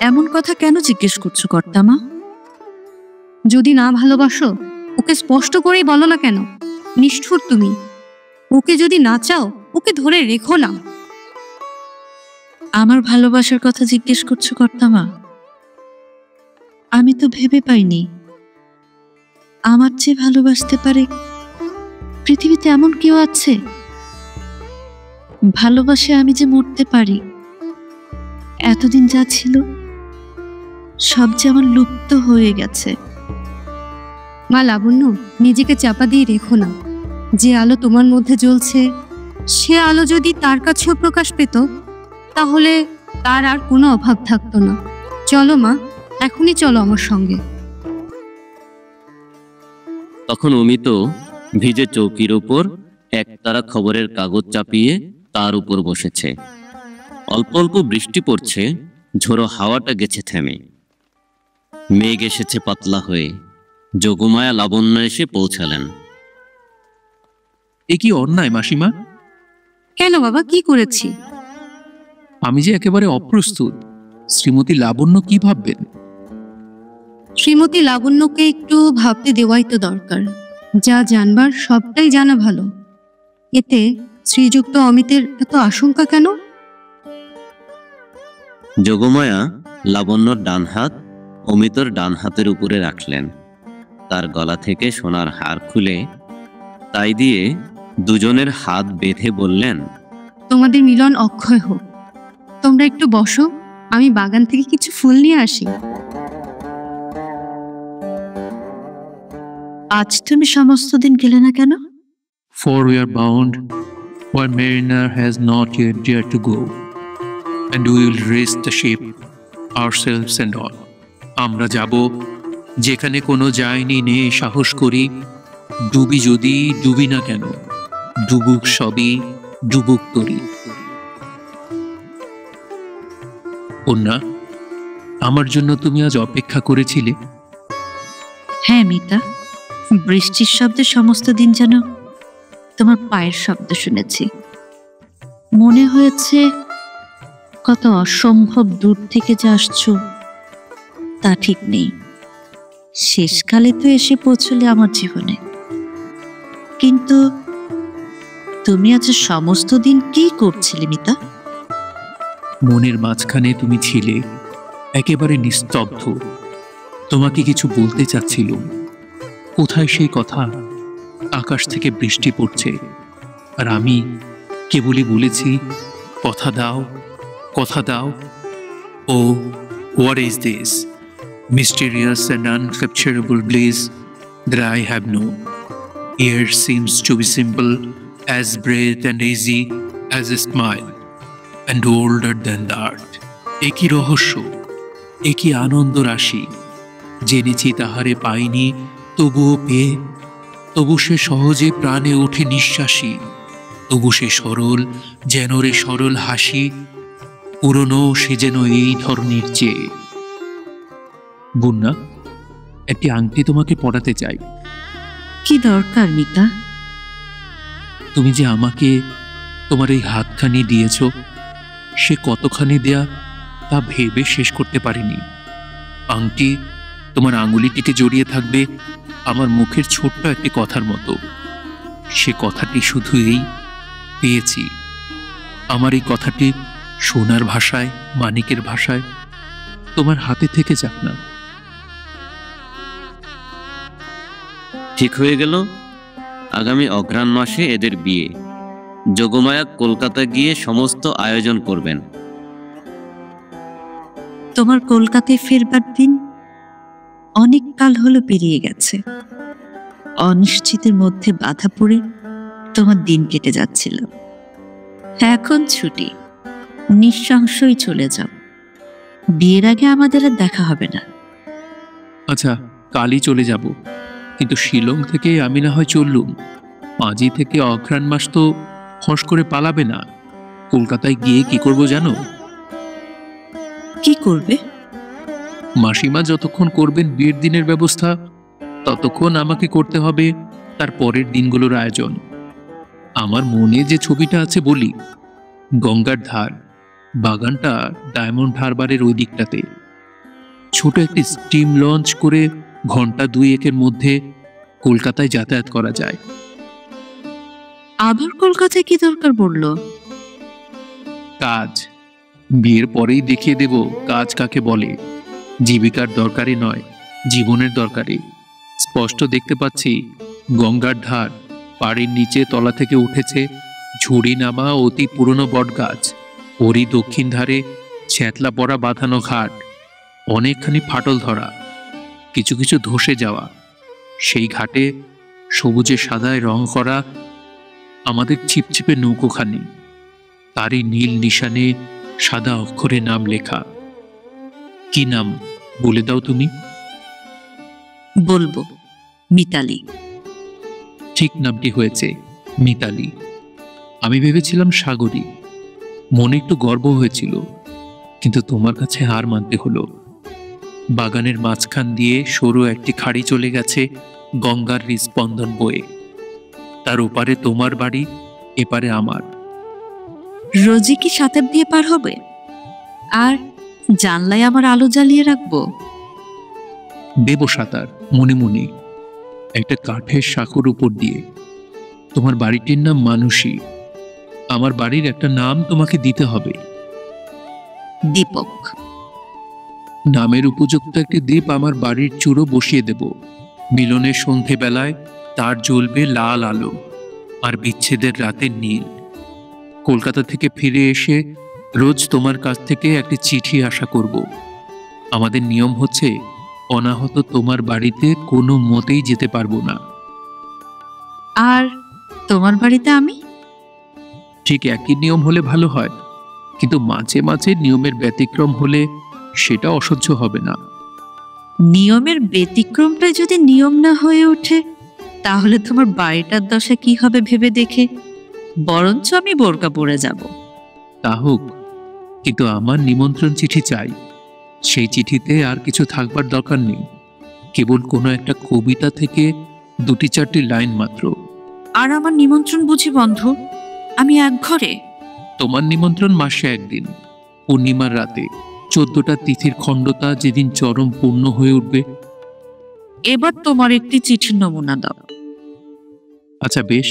এমন কথা কেন জিজ্ঞেস করছো কর্তামা? যদি না ভালোবাসো ওকে স্পষ্ট করেই বলো না কেন? নিষ্ঠুর তুমি। ওকে যদি না চাও ওকে ধরে রেখো না। আমার ভালোবাসার কথা জিজ্ঞেস করছো কর্তামা? আমি তো ভেবে পাইনি আমার চেয়ে ভালোবাসতে পারে পৃথিবীতে এমন কেউ আছে। ভালোবাসে আমি যে মরতে পারি। এতদিন যা ছিল সব যে আমার লুপ্ত হয়ে গেছে। মা লাবণ্য, নিজেকে চাপা দিয়ে রেখো না। যে আলো তোমার মধ্যে জ্বলছে সে আলো যদি তার কাছেও প্রকাশ পেত তাহলে তার আর কোনো অভাব থাকতো না। চলো মা, এখনই চলো আমার সঙ্গে। তখন অমিত ভিজে চৌকির উপর একতারা খবরের কাগজ চাপিয়ে তার উপর বসেছে। অল্প অল্প বৃষ্টি পড়ছে, ঝোড়ো হাওয়াটা গেছে থেমে। মেঘ এসেছে পাতলা হয়ে। যোগমায়া লাবণ্য এসে পৌঁছালেন। এ কি অন্যায় মাসিমা! কেন বাবা, কি করেছি? আমি যে একেবারে অপ্রস্তুত। শ্রীমতী লাবণ্য কি ভাববেন? শ্রীমতী লাবণ্যকে একটু ভাবতে দেওয়াই তো দরকার। যা জানবার সবটাই জানা ভালো। এতে শ্রীযুক্ত অমিতের এত আশঙ্কা কেন? যোগমায়া লাবণ্যর ডান হাত অমিতর ডান হাতের উপরে রাখলেন। তার গলা থেকে সোনার হার খুলে তাই দিয়ে দুজনের হাত বেঁধে বললেন, তোমাদের মিলন অক্ষয় হোক। তোমরা একটু বসো, আমি বাগান থেকে কিছু ফুল নিয়ে আসি। আজ তুমি সমস্ত দিন গেলে না কেন? For we are bound where mariner has not yet dared to go, and we will raise the ship ourselves and all. আমরা যাব যেখানে কোনো যায়নি নে সাহস করি, ডুবি যদি ডুবি না কেন, ডুবুক সবই ডুবুক তরি। কন্যা, আমার জন্য তুমি আজ অপেক্ষা করেছিলে? হ্যাঁ মিতা, বৃষ্টির শব্দে সমস্ত দিন যেন তোমার পায়ের শব্দ শুনেছি। মনে হয়েছে কত অসম্ভব দূর থেকে যে আসছো তা ঠিক নেই। শেষকালে তো এসে পৌঁছলে আমার জীবনে, কিন্তু তুমি আজ সমস্ত দিন কি করছিলে মিতা? মনের মাঝখানে তুমি ছিলে, একেবারে নিস্তব্ধ। তোমাকে কিছু বলতে চাচ্ছিল। কোথায় সেই কথা? আকাশ থেকে বৃষ্টি পড়ছে, আর আমি কেবলই বলেছি, কথা দাও, কথা দাও। ও what is this mysterious and uncapturable bliss that I have known? Here seems to be simple as breath and easy as a smile, and older than that. একই রহস্য, একই আনন্দ রাশি, জেনেছি তাহারে পাইনি তবুও পেয়ে, তবু সে সহজে প্রাণে ওঠে নিঃশ্বাসী, তবু সে সরল যেন রে সরল হাসি, পুরনো সে যেন এই ধরনের চেয়ে। বন্যা, একটি আংটি তোমাকে পরাতে চাই। কি দরকার মিতা? তুমি যে আমাকে তোমার এই হাতখানি দিয়েছ, সে কতখানি দেয়া তা ভেবে শেষ করতে পারিনি। আংটি তোমার আঙুলিটিকে জড়িয়ে থাকবে আমার মুখের ছোট্ট একটি কথার মতো। সে কথাটি শুধু এই, পেয়েছি। আমার এই কথাটি সোনার ভাষায়, মানিকের ভাষায় তোমার হাতে থেকে যাক না। ঠিক হয়ে গেল, আগামী অঘ্রাণ মাসে এদের বিয়ে। যোগমায়া কলকাতা গিয়ে সমস্ত আয়োজন করবেন। তোমার কলকাতায় ফেরবার দিন অনেক কাল হলো পেরিয়ে গেছে। অনিশ্চিতের মধ্যে বাধা পড়ে তোমার দিন কেটে যাচ্ছিল। এখন ছুটি, নিঃসংশয় চলে যাও। বিয়ের আগে আমাদের আর দেখা হবে না। আচ্ছা, কালই চলে যাব, কিন্তু শিলং থেকে আমি না হয় চললুম। আজই থেকে অঘ্রাণ মাস তো ফস করে পালাবে না। কলকাতায় গিয়ে কি করব জানো? কি করবে? মাসিমা যতক্ষণ করবেন বিয়ের দিনের ব্যবস্থা, ততক্ষণ আমাকে করতে হবে তার পরের দিনগুলোর আয়োজন। আমার মনে যে ছবিটা আছে বলি, গঙ্গার ধার, বাগানটা ডায়মন্ড হারবারের ওই দিকটাতে। ছোট একটি স্টিম লঞ্চ করে ঘন্টা 2-1 মধ্যে কলকাতায় যাতায়াত করা যায়। আবার কলকাতায় কি দরকার পড়লো? কাজ। বিয়ের পরেই দেখিয়ে দেব কাজ কাকে বলে। জীবিকার দরকারে নয়, জীবনের দরকারে। স্পষ্ট দেখতে পাচ্ছি গঙ্গার ধার, পাড়ের নিচে তলা থেকে উঠেছে ঝুড়ি নামা অতি পুরনো বটগাছ। ওরই দক্ষিণ ধারে ছ্যাতলা পড়া বাঁধানো ঘাট, অনেকখানি ফাটল ধরা, কিছু কিছু ধসে যাওয়া। সেই ঘাটে সবুজে সাদায় রং করা আমাদের ছিপছিপে নৌকোখানি, তারই নীল নিশানে সাদা অক্ষরে নাম লেখা। কি নাম বলে দাও তুমি? বলবো, মিতালি। ঠিক নামটি হয়েছে, মিতালি। আমি ভেবেছিলাম সাগরী। মনে একটু গর্ব হয়েছিল, কিন্তু তোমার কাছে হার মানতে হলো। বাগানের মাঝখান দিয়ে সরু একটি খাড়ি চলে গেছে গঙ্গার হৃস্পন্দন বয়ে। তার ওপারে তোমার বাড়ি, এপারে আমার। রোজই কি সাঁতার দিয়ে পার হবে? আর জানলায় আমার আলো জ্বালিয়ে রাখবো? দেব সাঁতার মনে মনে, একটা কাঠের শাখর উপর দিয়ে। তোমার বাড়িটির নাম মানুষী। আমার বাড়ির একটা নাম তোমাকে দিতে হবে। দীপক। নামের উপযুক্ত একটি দ্বীপ আমার বাড়ির চূড়ো বসিয়ে দেব। মিলনের সন্ধেবেলায় তার জ্বলবে লাল আলো, আর বিচ্ছেদের রাতের নীল। কলকাতা থেকে ফিরে এসে রোজ তোমার কাছ থেকে একটি চিঠি আশা করব। আমাদের নিয়ম হচ্ছে, অনাহত তোমার বাড়িতে কোনো মতেই যেতে পারবো না। আর তোমার বাড়িতে আমি? ঠিক একই নিয়ম হলে ভালো হয়, কিন্তু মাঝে মাঝে নিয়মের ব্যতিক্রম হলে সেটা অসহ্য হবে না। নিয়মের ব্যতিক্রমটা যদি নিয়ম না হয়ে ওঠে, তাহলে তোমার বাড়িটার দশা কি হবে ভেবে দেখে বরঞ্চ আমি বোরকা পরে যাব। তা হোক, কিন্তু আমার নিমন্ত্রণ চিঠি চাই। সেই চিঠিতে আর কিছু থাকবার দরকার নেই, কেবল কোনো একটা কবিতা থেকে 2-4টি লাইন মাত্র। আর আমার নিমন্ত্রণ বুঝি বন্ধ? আমি এক ঘরে। তোমার নিমন্ত্রণ মাসে একদিন, পূর্ণিমার রাতে, 14টা তিথির খণ্ডতা যেদিন চরম পূর্ণ হয়ে উঠবে। এবার তোমার একটি চিঠির নমুনা দাও। আচ্ছা বেশ।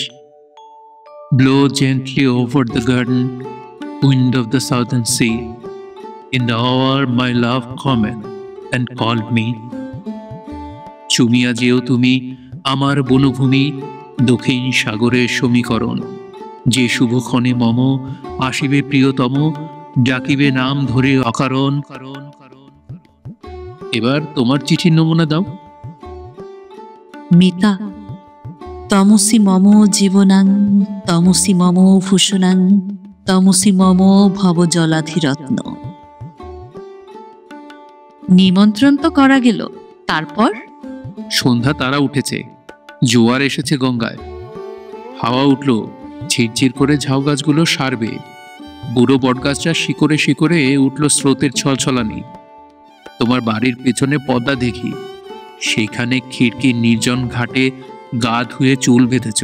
Blow gently over the garden, wind of the southern sea. In the hour my love cometh and called me. চুমিয়া যেও তুমি আমার বনভূমি, দক্ষিণ সাগরের সমীকরণ। যে শুভক্ষণে মম আসিবে প্রিয়তম, ডাকিবে নাম ধরে অকারণ। এবার তোমার চিঠির নমুনা দাও। মিতা, তমসি মম জীবনাং, তমসি মম ভূষণাং, তমসি মম ভবজলাধিরত্ন। নিমন্ত্রণ তো করা গেল, তারপর? সন্ধ্যা তারা উঠেছে, জোয়ার এসেছে গঙ্গায়, হাওয়া উঠল, ঝিরঝির করে ঝাউ গাছগুলো সারবে, বুড়ো বটগাছটা শিকড়ে শিকড়ে উঠল স্রোতের ছলছলানি। তোমার বাড়ির পেছনে পদ্মা দেখি, সেইখানে খিড়কির নির্জন ঘাটে গা ধুয়ে চুল বেঁধেছ।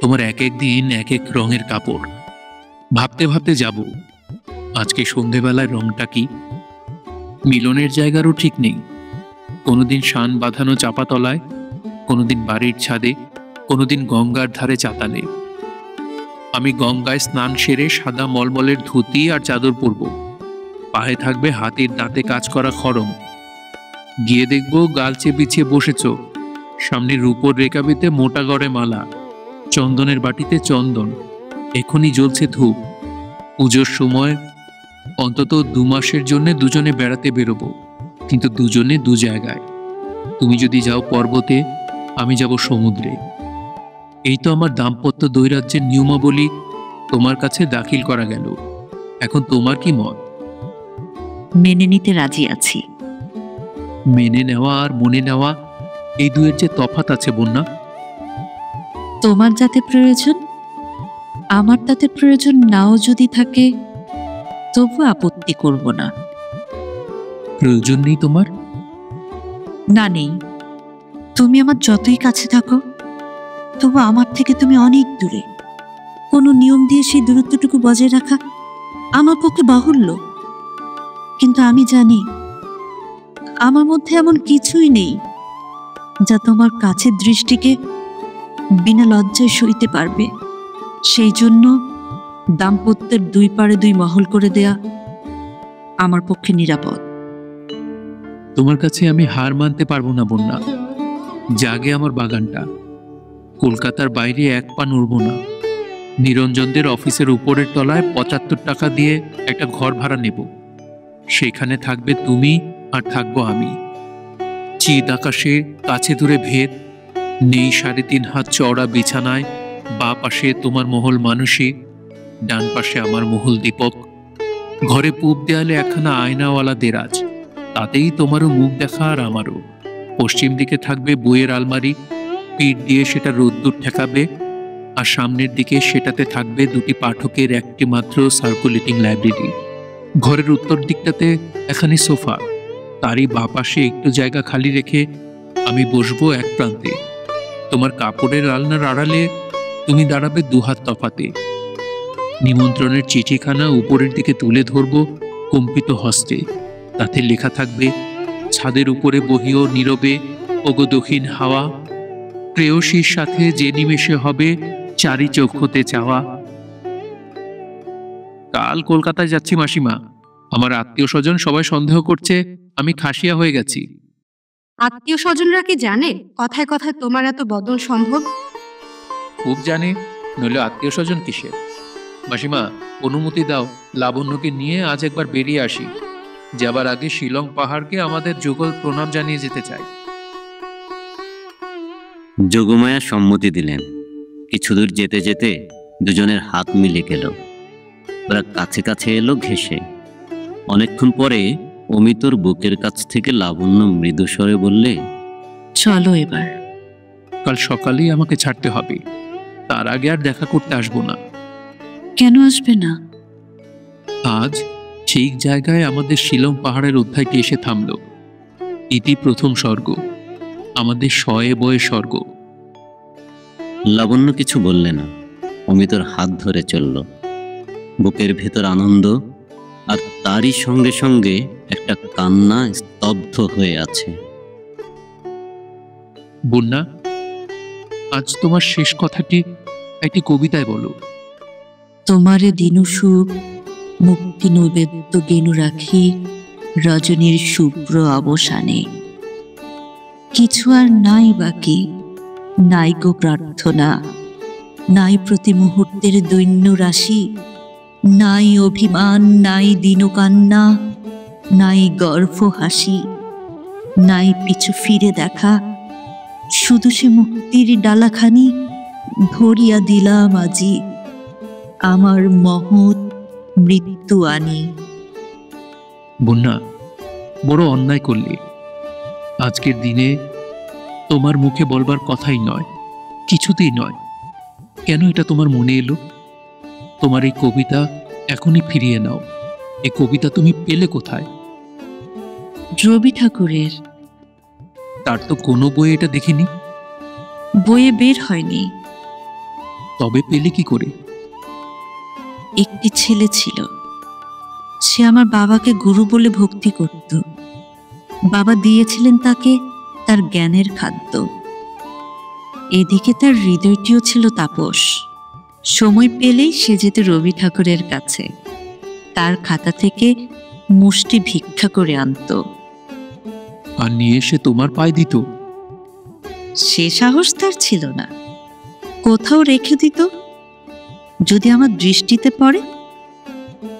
তোমার এক এক দিন এক এক রঙের কাপড়। ভাবতে ভাবতে যাব আজকে সন্ধেবেলায় রংটা কি। মিলনের জায়গারও ঠিক নেই, কোনোদিন শান বাঁধানো চাপাতলায়, কোনোদিন বাড়ির ছাদে, কোনোদিন গঙ্গার ধারে চাতালে। আমি গঙ্গায় স্নান সেরে সাদা মলমলের ধুতি আর চাদর পরব, পায়ে থাকবে হাতির দাঁতে কাজ করা খড়ম। গিয়ে দেখব গালচে বিছিয়ে বসেছ, সামনে রূপোর রেকাবিতে মোটা গড়ে মালা, চন্দনের বাটিতে চন্দন, এখনই জ্বলছে ধূপ। পুজোর সময় অন্তত 2 মাসের জন্য দুজনে বেড়াতে বেরোবো, কিন্তু দুজনে 2 জায়গায়। তুমি যদি যাও পর্বতে, আমি যাব সমুদ্রে। এই তো আমার দাম্পত্য দৈরাজ্যের নিয়মাবলী তোমার কাছে দাখিল করা গেল। এখন তোমার কি মত? মেনে নিতে রাজি আছি। মেনে নেওয়া আর মনে নেওয়া, এই দুয়ের যে তফাৎ আছে বন্যা। তোমার যাতে প্রয়োজন, আমার তাতে প্রয়োজন নাও যদি থাকে, তবু আপত্তি করব না। প্রয়োজন নেই তোমার? না, নেই। তুমি আমার যতই কাছে থাকো, তবু আমার থেকে তুমি অনেক দূরে। কোনো নিয়ম দিয়ে সেই দূরত্বটুকু বজায় রাখা আমার পক্ষে বাহুল্য। কিন্তু আমি জানি আমার মধ্যে এমন কিছুই নেই যা তোমার কাছের দৃষ্টিকে বিনা লজ্জায় সইতে পারবে। সেই জন্য দাম্পত্যের 2 পারে 2 মহল করে দেয়া আমার পক্ষে নিরাপদ। তোমার কাছে আমি হার মানতে পারবো না বন্যা। জাগে আমার বাগানটা, কলকাতার বাইরে 1 পা নড়ব না। নিরঞ্জনদের অফিসের উপরের তলায় 75 টাকা দিয়ে একটা ঘর ভাড়া নেব। সেখানে থাকবে তুমি আর থাকবো আমি। চিত আকাশে কাছে দূরে ভেদ, নেই 3.5 হাত চওড়া বিছানায়, বা পাশে তোমার মহল মানুষই, ডান পাশে আমার মহল দীপক। ঘরে পূব দেয়ালে একখানা আয়নাওয়ালা দেরাজ, তাতেই তোমারও মুখ দেখা আর আমারও। পশ্চিম দিকে থাকবে বইয়ের আলমারি, পিঠ দিয়ে সেটা রোদ্দুর ঠেকাবে, আর সামনের দিকে সেটাতে থাকবে 2টি পাঠকের একটি মাত্র সার্কুলেটিং লাইব্রেরি। ঘরের উত্তর দিকটাতে এখানে সোফা, তারই বাঁ পাশে একটু জায়গা খালি রেখে আমি বসবো এক প্রান্তে। তোমার কাপড়ের আলনার আড়ালে তুমি দাঁড়াবে 2 হাত তফাতে। নিমন্ত্রণের চিঠিখানা উপরের দিকে তুলে ধরবো কম্পিত হস্তে, তাতে লেখা থাকবে, ছাদের উপরে বহিও নীরবে ওগো দক্ষিণ হাওয়া, প্রেয়সীর সাথে যে নিমেষে হবে চারি চক্ষুতে চাওয়া। কাল কলকাতায় যাচ্ছি মাসিমা। আমার আত্মীয় স্বজন সবাই সন্দেহ করছে আমি খাসিয়া হয়ে গেছি। আত্মীয় স্বজনরা কি জানে কথায় কথায় তোমার এত বদল সম্ভব? খুব জানে, নইলে আত্মীয় স্বজন কিসের। মাসিমা, অনুমতি দাও, লাবণ্যকে নিয়ে আজ একবার বেরিয়ে আসি। যাবার আগে শিলং পাহাড়কে আমাদের যুগল প্রণাম জানিয়ে যেতে চাই। যোগমায়া সম্মতি দিলেন। কিছুদূর যেতে যেতে দুজনের হাত মিলে গেল। ওরা কাছে কাছে এলো ঘেঁষে। অনেকক্ষণ পরে অমিতর বুকের কাছ থেকে লাবণ্য মৃদু স্বরে বললে, চলো এবার। কাল সকালেই আমাকে ছাড়তে হবে, তার আগে আর দেখা করতে আসবো না। কেন আসবে না? আজ ঠিক জায়গায় আমাদের শিলং পাহাড়ের অধ্যায়টি এসে থামল। এটি প্রথম স্বর্গ, আমাদের শয়ে বয়ে স্বর্গ। লাবণ্য কিছু বললে না, অমিতর হাত ধরে চলল। বুকের ভেতর আনন্দ, আর তারই সঙ্গে সঙ্গে একটা কান্না স্তব্ধ হয়ে আছে। বন্যা, আজ তোমার শেষ কথাটি একটি কবিতায় বলো। তোমারে দিনু সুখ মুক্তি নৈবেদ্য গেনু রাখি রজনীর শুভ্র অবসানে। কিছু আর নাই বাকি, নাই গো প্রার্থনা, নাই প্রতি মুহূর্তের দৈন্য রাশি, নাই অভিমান, নাই দিনকান্না, নাই গর্ভ হাসি, নাই পিছু ফিরে দেখা। শুধু সে মুক্তির ডালাখানি ভরিয়া দিলাম আজি, আমার মহৎ মৃত্যু আনি। বন্যা, বড় অন্যায় করলে। আজকের দিনে তোমার মুখে বলবার কথাই নয়, কিছুতেই নয়। কেন এটা তোমার মনে এলো? তোমার এই কবিতা এখনই ফিরিয়ে নাও। এই কবিতা তুমি পেলে কোথায়? রবি ঠাকুরের। তার তো কোনো বইয়ে এটা দেখিনি। বইয়ে বের হয়নি। তবে পেলে কি করে? একটি ছেলে ছিল, সে আমার বাবাকে গুরু বলে ভক্তি করত। বাবা দিয়েছিলেন তাকে তার জ্ঞানের খাদ্য। এদিকে তার হৃদয়টিও ছিল তাপস। সময় পেলেই সে যেত রবি ঠাকুরের কাছে, তার খাতা থেকে মুষ্টি ভিক্ষা করে আনত। আর নিয়ে এসে তোমার পায়ে দিত? সে সাহস তার ছিল না। কোথাও রেখে দিত। যদি আমার দৃষ্টিতে পড়ে,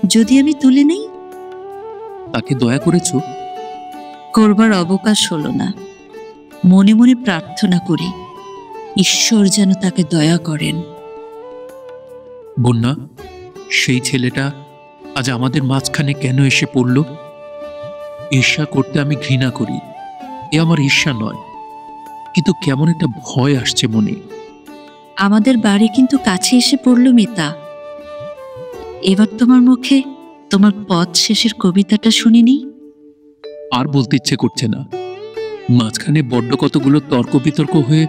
যদি আমি তুলে নেই। তাকে দয়া করেছো? করবার অবকাশ হলো না। মনে মনে প্রার্থনা করি ঈশ্বর যেন তাকে দয়া করেন। বন্যা, সেই ছেলেটা আজ আমাদের মাঝখানে কেন এসে পড়ল? ঈর্ষা করতে আমি ঘৃণা করি, এ আমার ঈর্ষা নয়, কিন্তু কেমন একটা ভয় আসছে মনে। আমাদের বাড়ি কিন্তু কাছে এসে পড়ল মিতা। এবার তোমার মুখে তোমার পথ শেষের কবিতাটা শুনিনি। আর বলতে ইচ্ছে করছে না। মাঝখানে বড্ড কতগুলো তর্ক বিতর্ক হয়ে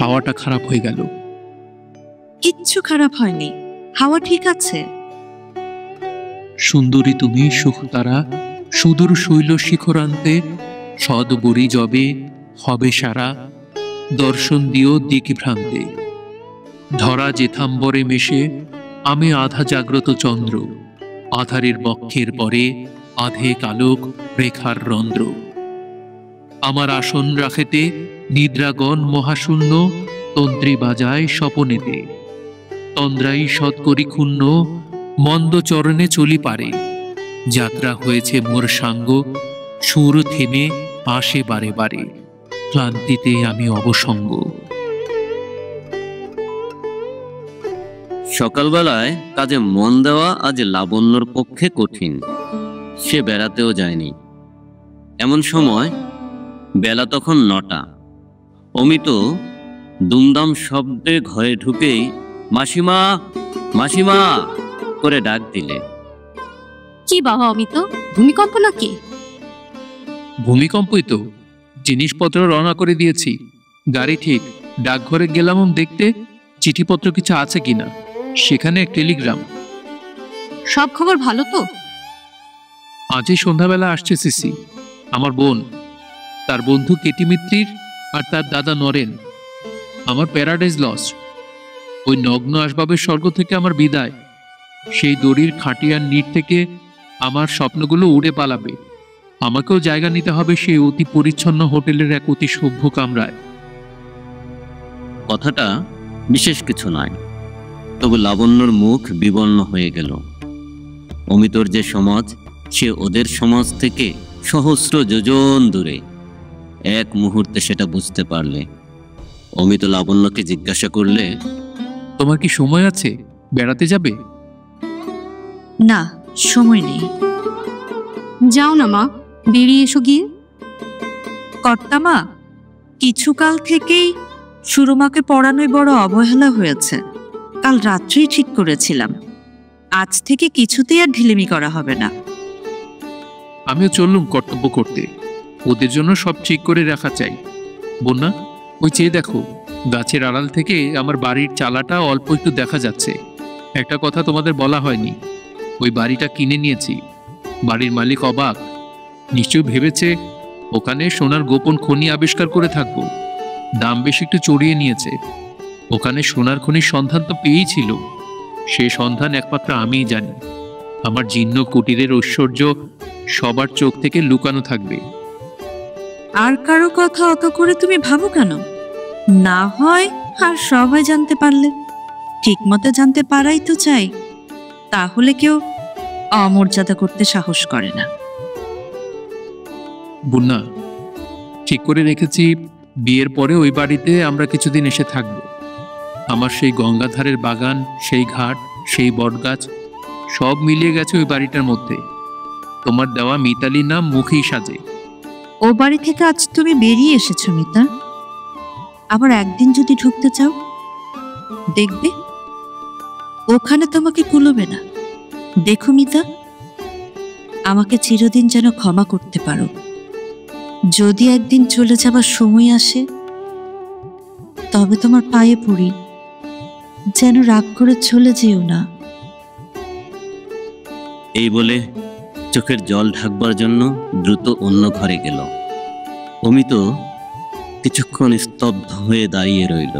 হাওয়াটা খারাপ হয়ে গেল। কিচ্ছু খারাপ হয়নি, হাওয়া ঠিক আছে। সুন্দরী তুমি সুখ তারা, সুদূর শৈল শিখরান্তে, সদবরী জবে হবে সারা, দর্শন দিও দিক ভ্রান্তে। ধরা জেথাম্বরে মেশে আমি আধা জাগ্রত চন্দ্র, আধারের বক্ষের পরে আধে কালক রেখার রন্ধ্র। আমার আসন রাখেতে নিদ্রাগণ মহাশূন্য, তন্ত্রী বাজায় স্বপনেতে। তন্দ্রাই সৎকরি ক্ষুণ্ণ, মন্দ চরণে চলি পারে। যাত্রা হয়েছে মোর সাঙ্গ, সুর থেমে আসে বারে বারে। ক্লান্তিতে আমি অবসঙ্গ। সকালবেলায় কাজে মন দেওয়া আজ লাবণ্যর পক্ষে কঠিন। সে বেড়াতেও যায়নি। এমন সময় বেলা তখন 9টা। অমিত দুমদাম শব্দে ঘরে ঢুকেই মাসিমা মাসিমা করে ডাক দিলে। কি বাবা অমিত, ভূমিকম্প নাকি? ভূমিকম্পই তো। জিনিসপত্র রওনা করে দিয়েছি, গাড়ি ঠিক। ডাকঘরে গেলাম দেখতে চিঠিপত্র কিছু আছে কিনা। সেখানে এক টেলিগ্রাম। সব খবর ভালো তো? আজই সন্ধ্যাবেলা আসছে সিসি, আমার বোন, তার বন্ধু কেটি মিত্রির আর তার দাদা নরেন। আমার প্যারাডাইজ লস্ট। ওই নগ্ন আসবাবের স্বর্গ থেকে আমার বিদায়। সেই দড়ির খাটিয়ার নিট থেকে আমার স্বপ্নগুলো উড়ে পালাবে। আমাকেও জায়গা নিতে হবে সেই অতি পরিচ্ছন্ন হোটেলের এক অতি সভ্য কামরায়। কথাটা বিশেষ কিছু নয়, তবু লাবণ্যর মুখ বিবর্ণ হয়ে গেল। অমিতর যে সমাজ, সে ওদের সমাজ থেকে সহস্র যোজন দূরে। এক মুহূর্তে সেটা বুঝতে পারলে। অমিত লাবণ্যকে জিজ্ঞাসা করলে, তোমার কি সময় আছে? বেড়াতে যাবে? না, সময় নেই। যাও না মা, বেরিয়ে এসো গিয়ে। কর্তামা, কিছুকাল থেকেই সুরমাকে পড়ানোয় বড় অবহেলা হয়েছে। কাল রাত্রেই ঠিক করেছিলাম, আজ থেকে কিছুতেই আর ঢিলেমি করা হবে না। আমিও চললুম কর্তব্য করতে। ওদের জন্য সব ঠিক করে রাখা চাই। বন্যা, ওই চেয়ে দেখো, গাছের আড়াল থেকে আমার বাড়ির চালাটা অল্প একটু দেখা যাচ্ছে। একটা কথা তোমাদের বলা হয়নি, ওই বাড়িটা কিনে নিয়েছি। বাড়ির মালিক অবাক, নিশ্চয়ই ভেবেছে ওখানে সোনার গোপন খনি আবিষ্কার করে থাকবো। দাম বেশ একটু চড়িয়ে নিয়েছে। ওখানে সোনার খনির সন্ধান তো পেয়েই ছিল, সে সন্ধান একমাত্র আমিই জানি। আমার জীর্ণ কুটিরের ঐশ্বর্য সবার চোখ থেকে লুকানো থাকবে। আর কারো কথা অত করে তুমি ভাবো কেন? না হয় আর সবাই জানতে পারলে। ঠিক মতো জানতে পারাই তো চাই, তাহলে কেউ অমর্যাদা করতে সাহস করে না। বন্যা, ঠিক করে রেখেছি বিয়ের পরে ওই বাড়িতে আমরা কিছুদিন এসে থাকব। আমার সেই গঙ্গাধারের বাগান, সেই ঘাট, সেই বটগাছ সব মিলিয়ে গেছে ওই বাড়িটার মধ্যে। তোমার দেওয়া মিতালির নাম মুখেই সাজে। ও বাড়ি থেকে আজ তুমি বেরিয়ে এসেছো মিতা, আবার একদিন যদি ঢুকতে চাও, দেখবে ওখানে তোমাকে কুলোবে না। দেখো মিতা, আমাকে চিরদিন যেন ক্ষমা করতে পারো। যদি একদিন চলে যাবার সময় আসে, তবে তোমার পায়ে পড়ি, যেন রাগ করে চলে যেও না। এই বলে চোখের জল ঢাকবার জন্য দ্রুত অন্য ঘরে গেল। অমিত কিছুক্ষণ স্তব্ধ হয়ে দাঁড়িয়ে রইল।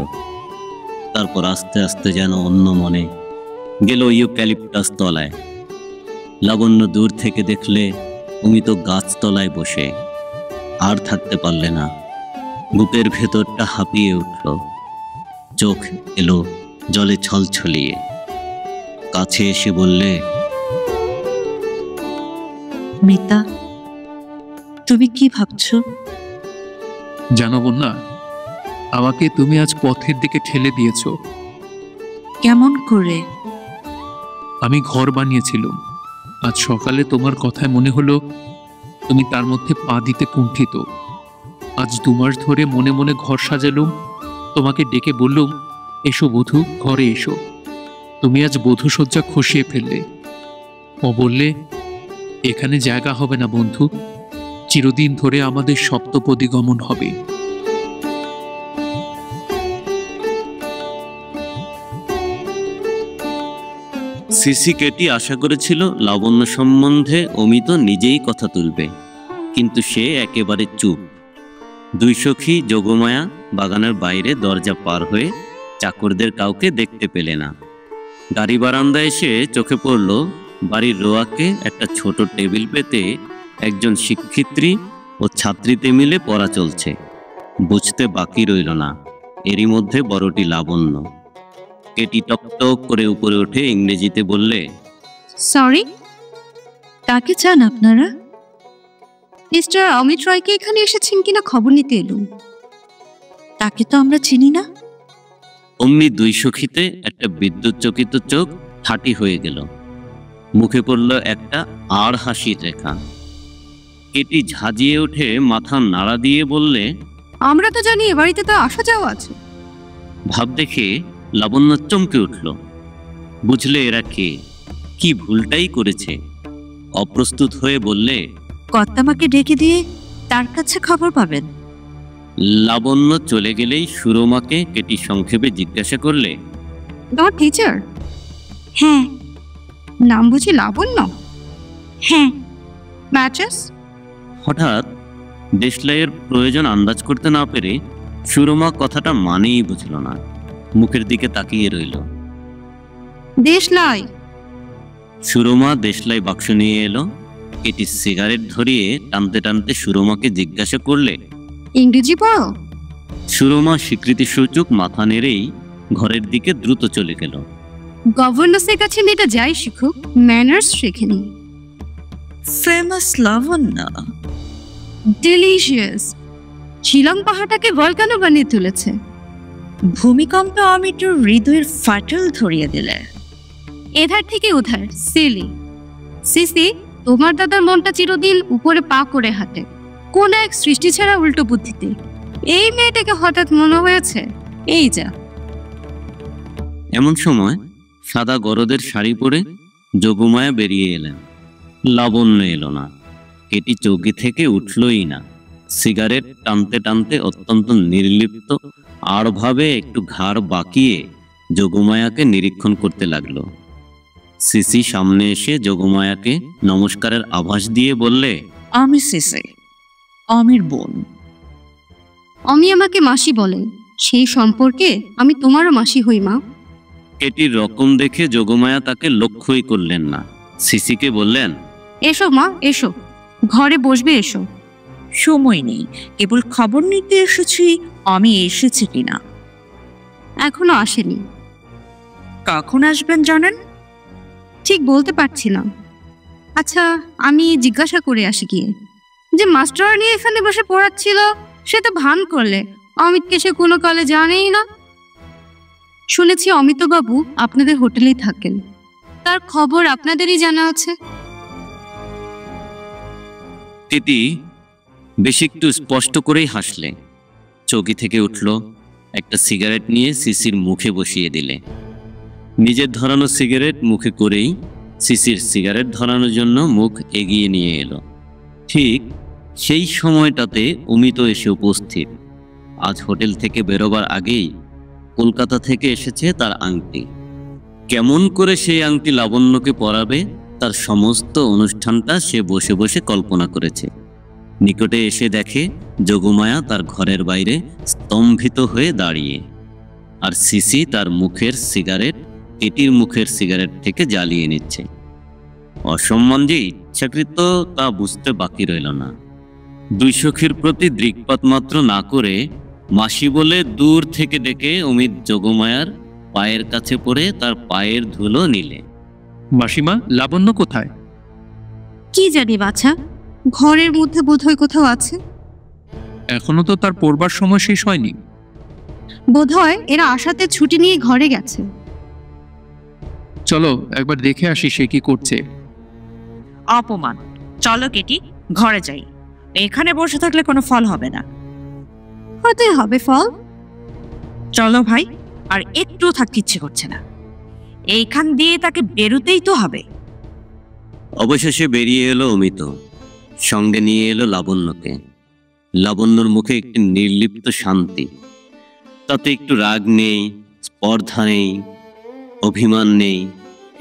তারপর আস্তে আস্তে যেন অন্য মনে গেল ইউক্যালিপটাস তলায়। লাবণ্য দূর থেকে দেখলে অমিত গাছতলায় বসে। আর থাকতে পারলে না, বুকের ভেতরটা হাঁপিয়ে উঠল। চোখ এলো জলে ছলছলিয়ে। কাছে এসে বললে, মিতা, তুমি কি ভাবছো? জানো বন্যা, আমাকে তুমি আজ পথের দিকে ঠেলে দিয়েছ। কেমন করে? আমি ঘর বানিয়েছিলাম, আজ সকালে তোমার কথায় মনে হলো তুমি তার মধ্যে পা দিতে কুণ্ঠিত। আজ 2 মাস ধরে মনে মনে ঘর সাজালুম, তোমাকে ডেকে বললুম, এসো বধূ, ঘরে এসো। তুমি আজ বধূ সজ্জা খসিয়ে ফেললে। ও বললে, এখানে জায়গা হবে না বন্ধু, চিরদিন ধরে আমাদের সপ্তপদী গমন হবে। সিসি কেটি আশা করেছিল লাবণ্য সম্বন্ধে অমিত নিজেই কথা তুলবে, কিন্তু সে একেবারে চুপ। 2 সখী যোগমায়া বাগানের বাইরে দরজা পার হয়ে চাকরদের কাউকে দেখতে পেলে না। গাড়ি বারান্দায় এসে চোখে পড়ল বাড়ির রোয়াকে একটা ছোট টেবিল পেতে একজন শিক্ষিত্রী ও ছাত্রীতে মিলে পড়া চলছে। বুঝতে বাকি রইল না, এরই মধ্যে বড়টি লাবণ্য। কেটি টক টক করে উপরে উঠে ইংরেজিতে বললে, সরি, কাকে চান আপনারা? মিস্টার অমিত রায়কে এখানে এসেছেন কিনা খবর নিতে এলুম। তাকে তো আমরা চিনি না। অমনি 2 সখীতে একটা বিদ্যুৎ চকিত চোখ ঠাটি হয়ে গেল। মুখে পড়ল একটা আর হাসির রেখা। কেটি ঝাঁজিয়ে উঠে মাথা নাড়া দিয়ে বললে, আমরা তো জানি এ বাড়িতে তো আসা যাওয়া আছে। ভাব দেখে লাবণ্য চমকে উঠল। বুঝলে এরা কে, কি ভুলটাই করেছে। অপ্রস্তুত হয়ে বললে, কর্তামাকে ডেকে দিয়ে তার কাছে খবর পাবেন। লাবণ্য চলে গেলেই সুরমাকে কেটি সংক্ষেপে জিজ্ঞাসা করলে, তোমার টিচার? হ্যাঁ। নাম বুঝি লাবণ্য? হ্যাঁ। ম্যাচেস? হঠাৎ দেশলাইয়ের প্রয়োজন আন্দাজ করতে না পেরে সুরমা কথাটা মানেই বুঝল না। মুখের দিকে তাকিয়ে রইল। দেশলাই? সুরমা দেশলাই বাক্স নিয়ে এলো। কেটি সিগারেট ধরিয়ে টানতে টানতে সুরমাকে জিজ্ঞাসা করলে, ইংরেজি পড়ো? সুরমা স্বীকৃতিসূচক মাথা নেড়েই ঘরের দিকে দ্রুত চলে গেল। গভর্নসের কাছে মেয়েটা যাই শিখুক, ম্যানার্স শেখেনি। ফেমাস লাবণ্য। ডিলিশিয়াস। শিলং পাহাড়টাকে ভলকানো বানিয়ে তুলেছে। ভূমিকম্পে অমিতর হৃদয়ের ফাটল ধরিয়ে দিলে। এধার থেকে উধার, সিলি। সিসি, তোমার দাদার মনটা চিরদিন উপরে পা করে হাঁটে, কোন এক সৃষ্টি ছাড়া উল্টো বুদ্ধিতে। এই মেয়েটাকে হঠাৎ মনে হয়েছে, এই যা। এমন সময় সাদা গরদের শাড়ি পরে যোগমায়া বেরিয়ে এলেন। লাবণ্য এলো না। কেটি চৌকি থেকে উঠলই না। সিগারেট টানতে টানতে অত্যন্ত নির্লিপ্ত আড়ভাবে একটু ঘাড় বাঁকিয়ে যোগমায়াকে নিরীক্ষণ করতে লাগলো। সিসি সামনে এসে যোগমায়াকে নমস্কারের আভাস দিয়ে বললে, আমি সিসি, আমির বোন। অমি আমাকে মাসি বলে, সেই সম্পর্কে আমি তোমারও মাসি হই মা। কেটির রকম দেখে যোগমায়া তাকে লক্ষ্যই করলেন না। সিসিকে বললেন, এসো মা, এসো, ঘরে বসবে, এসো। সময় নেই, কেবল খবর নিতে এসেছি আমি এসেছি কিনা। এখনো আসেনি। কখন আসবেন জানেন? ঠিক বলতে পারছি না। আচ্ছা, আমি জিজ্ঞাসা করে আসি গিয়ে। যে মাস্টার নিয়ে এখানে বসে পড়াচ্ছিল সে তো ভান করলে অমিতকে সে কোনো কালে জানেই না। শুনেছি অমিতবাবু আপনাদের হোটেলেই থাকেন, তার খবর আপনাদেরই জানা আছে। তিতি বেশ একটু স্পষ্ট করেই হাসলে। চৌকি থেকে উঠল, একটা সিগারেট নিয়ে সিসির মুখে বসিয়ে দিলে। নিজের ধরানো সিগারেট মুখে করেই সিসির সিগারেট ধরানোর জন্য মুখ এগিয়ে নিয়ে এলো। ঠিক সেই সময়টাতে অমিত এসে উপস্থিত। আজ হোটেল থেকে বেরোবার আগেই কলকাতা থেকে এসেছে তার আংটি। কেমন করে সেই আংটি লাবণ্যকে পরাবে তার সমস্ত অনুষ্ঠানটা সে বসে বসে কল্পনা করেছে। নিকটে এসে দেখে যোগমায়া তার ঘরের বাইরে স্তম্ভিত হয়ে দাঁড়িয়ে, আর সিসি তার মুখের সিগারেট কেটির মুখের সিগারেট থেকে জ্বালিয়ে নিচ্ছে। অসম্মান যে ইচ্ছাকৃত তা বুঝতে বাকি রইল না। দুই সখীর প্রতি দৃকপাত মাত্র না করে মাসি বলে দূর থেকে ডেকে অমিত যোগমায়ার পায়ের কাছে পড়ে তার পায়ের ধুলো নিলে। মাসিমা, লাবণ্য কোথায়? কি জানি বাছা, ঘরের মধ্যে বোধহয় কোথাও আছে। এখনো তো তার পড়বার সময় শেষ হয়নি। বোধহয় এরা আশাতে ছুটি নিয়ে ঘরে গেছে। চলো একবার দেখে আসি সে কি করছে। অপমান। চলো কেটি, ঘরে যাই। এখানে বসে থাকলে কোনো ফল হবে না। হতেই হবে ফল। চলো ভাই, আর একটু থাকতে ইচ্ছে করছে না। এইখান দিয়ে তাকে বেরোতেই তো হবে। অবশেষে বেরিয়ে এলো অমিত, সঙ্গে নিয়ে এলো লাবণ্যকে। লাবণ্যর মুখে একটি নির্লিপ্ত শান্তি, তাতে একটু রাগ নেই, স্পর্ধা নেই, অভিমান নেই।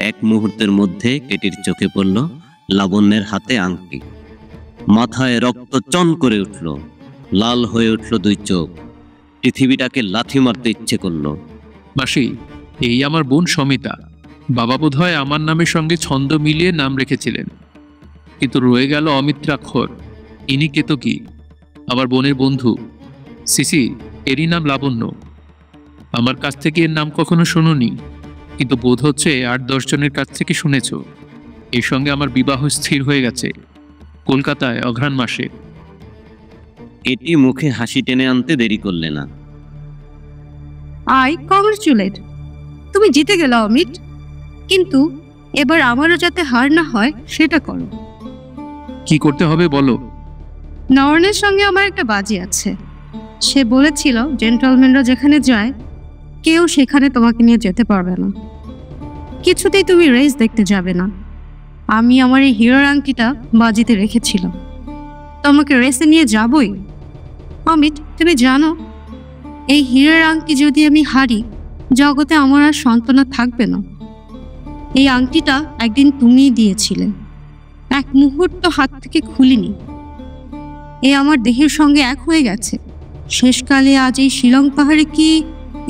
এক মুহূর্তের মধ্যে কেটির চোখে পড়ল লাবণ্যের হাতে আংটি। মাথায় রক্ত চন করে উঠল, লাল হয়ে উঠল দুই চোখ। পৃথিবীটাকে লাথি মারতে ইচ্ছে করলো। মাসি, এই আমার বোন সমিতা। বাবা বোধহয় আমার নামের সঙ্গে ছন্দ মিলিয়ে নাম রেখেছিলেন, কিন্তু রয়ে গেল অমিত্রাক্ষর। ইনি কেতকী, আমার বোনের বন্ধু। সিসি, এরই নাম লাবণ্য। আমার কাছ থেকে এর নাম কখনো শুনুনি, কিন্তু বোধ হচ্ছে 8-10 জনের কাছ থেকে শুনেছ। এর সঙ্গে আমার বিবাহ স্থির হয়ে গেছে কলকাতায় অঘ্রাণ মাসে। কেটি মুখে হাসি টেনে আনতে দেরি করলে না। আই কংগ্রেচুলেট, তুমি জিতে গেলে অমিত। কিন্তু এবার আমারও যাতে হার না হয় সেটা করো। কি করতে হবে বলো। নয়নের সঙ্গে আমার একটা বাজি আছে। সে বলেছিল জেন্টলম্যানরা যেখানে যায় কেউ সেখানে তোমাকে নিয়ে যেতে পারবে না। কিছুতেই তুমি রেস দেখতে যাবে না। আমি আমার এই হিরোর আংটিটা বাজিতে রেখেছিলাম, তোমাকে রেসে নিয়ে যাবই। অমিত, তুমি জানো এই হিরোর আংটি যদি আমি হারি, জগতে আমার আর সান্ত্বনা থাকবে না। এই আংটিটা একদিন তুমিই দিয়েছিলে, এক মুহূর্ত হাত থেকে খুলিনি। এ আমার দেহের সঙ্গে এক হয়ে গেছে। শেষকালে আজ এই শিলং পাহাড়ে কি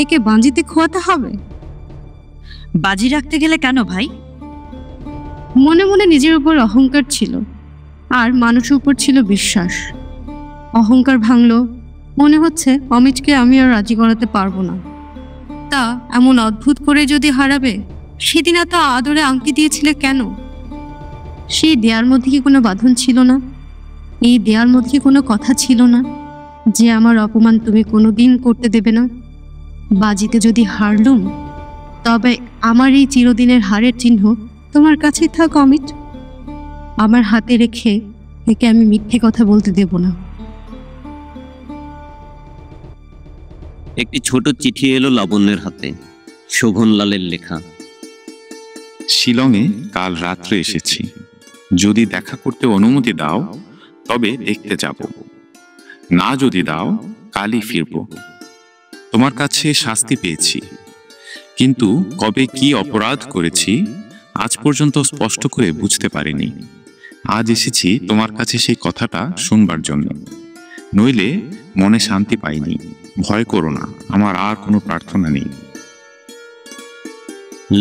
একে বাজিতে খোয়াতে হবে? বাজি রাখতে গেলে কেন ভাই? মনে মনে নিজের উপর অহংকার ছিল, আর মানুষের উপর ছিল বিশ্বাস। অহংকার ভাঙলো। মনে হচ্ছে অমিতকে আমি আর রাজি করাতে পারবো না। তা এমন অদ্ভুত করে যদি হারাবে, সেদিন এত আদরে আংটি দিয়েছিলে কেন? সেই দেয়ার মধ্যে কি কোনো বাঁধন ছিল না? এই দেয়ার মধ্যে কি কোনো কথা ছিল না যে আমার অপমান তুমি কোনোদিন করতে দেবে না? বাজিতে যদি হারলুম, তবে আমার এই চিরদিনের হারের চিহ্ন তোমার কাছেই থাক অমিত। আমার হাতে রেখে একে আমি মিথ্যে কথা বলতে দেব না। একটি ছোট চিঠি এলো লাবণ্যের হাতে, শোভনলালের লেখা। শিলংয়ে কাল রাত্রে এসেছি। যদি দেখা করতে অনুমতি দাও তবে দেখতে যাব, না যদি দাও কালই ফিরব। তোমার কাছে শাস্তি পেয়েছি, কিন্তু কবে কি অপরাধ করেছি আজ পর্যন্ত স্পষ্ট করে বুঝতে পারিনি। আজ এসেছি তোমার কাছে সেই কথাটা শুনবার জন্য, নইলে মনে শান্তি পাইনি। ভয় করো না, আমার আর কোনো প্রার্থনা নেই।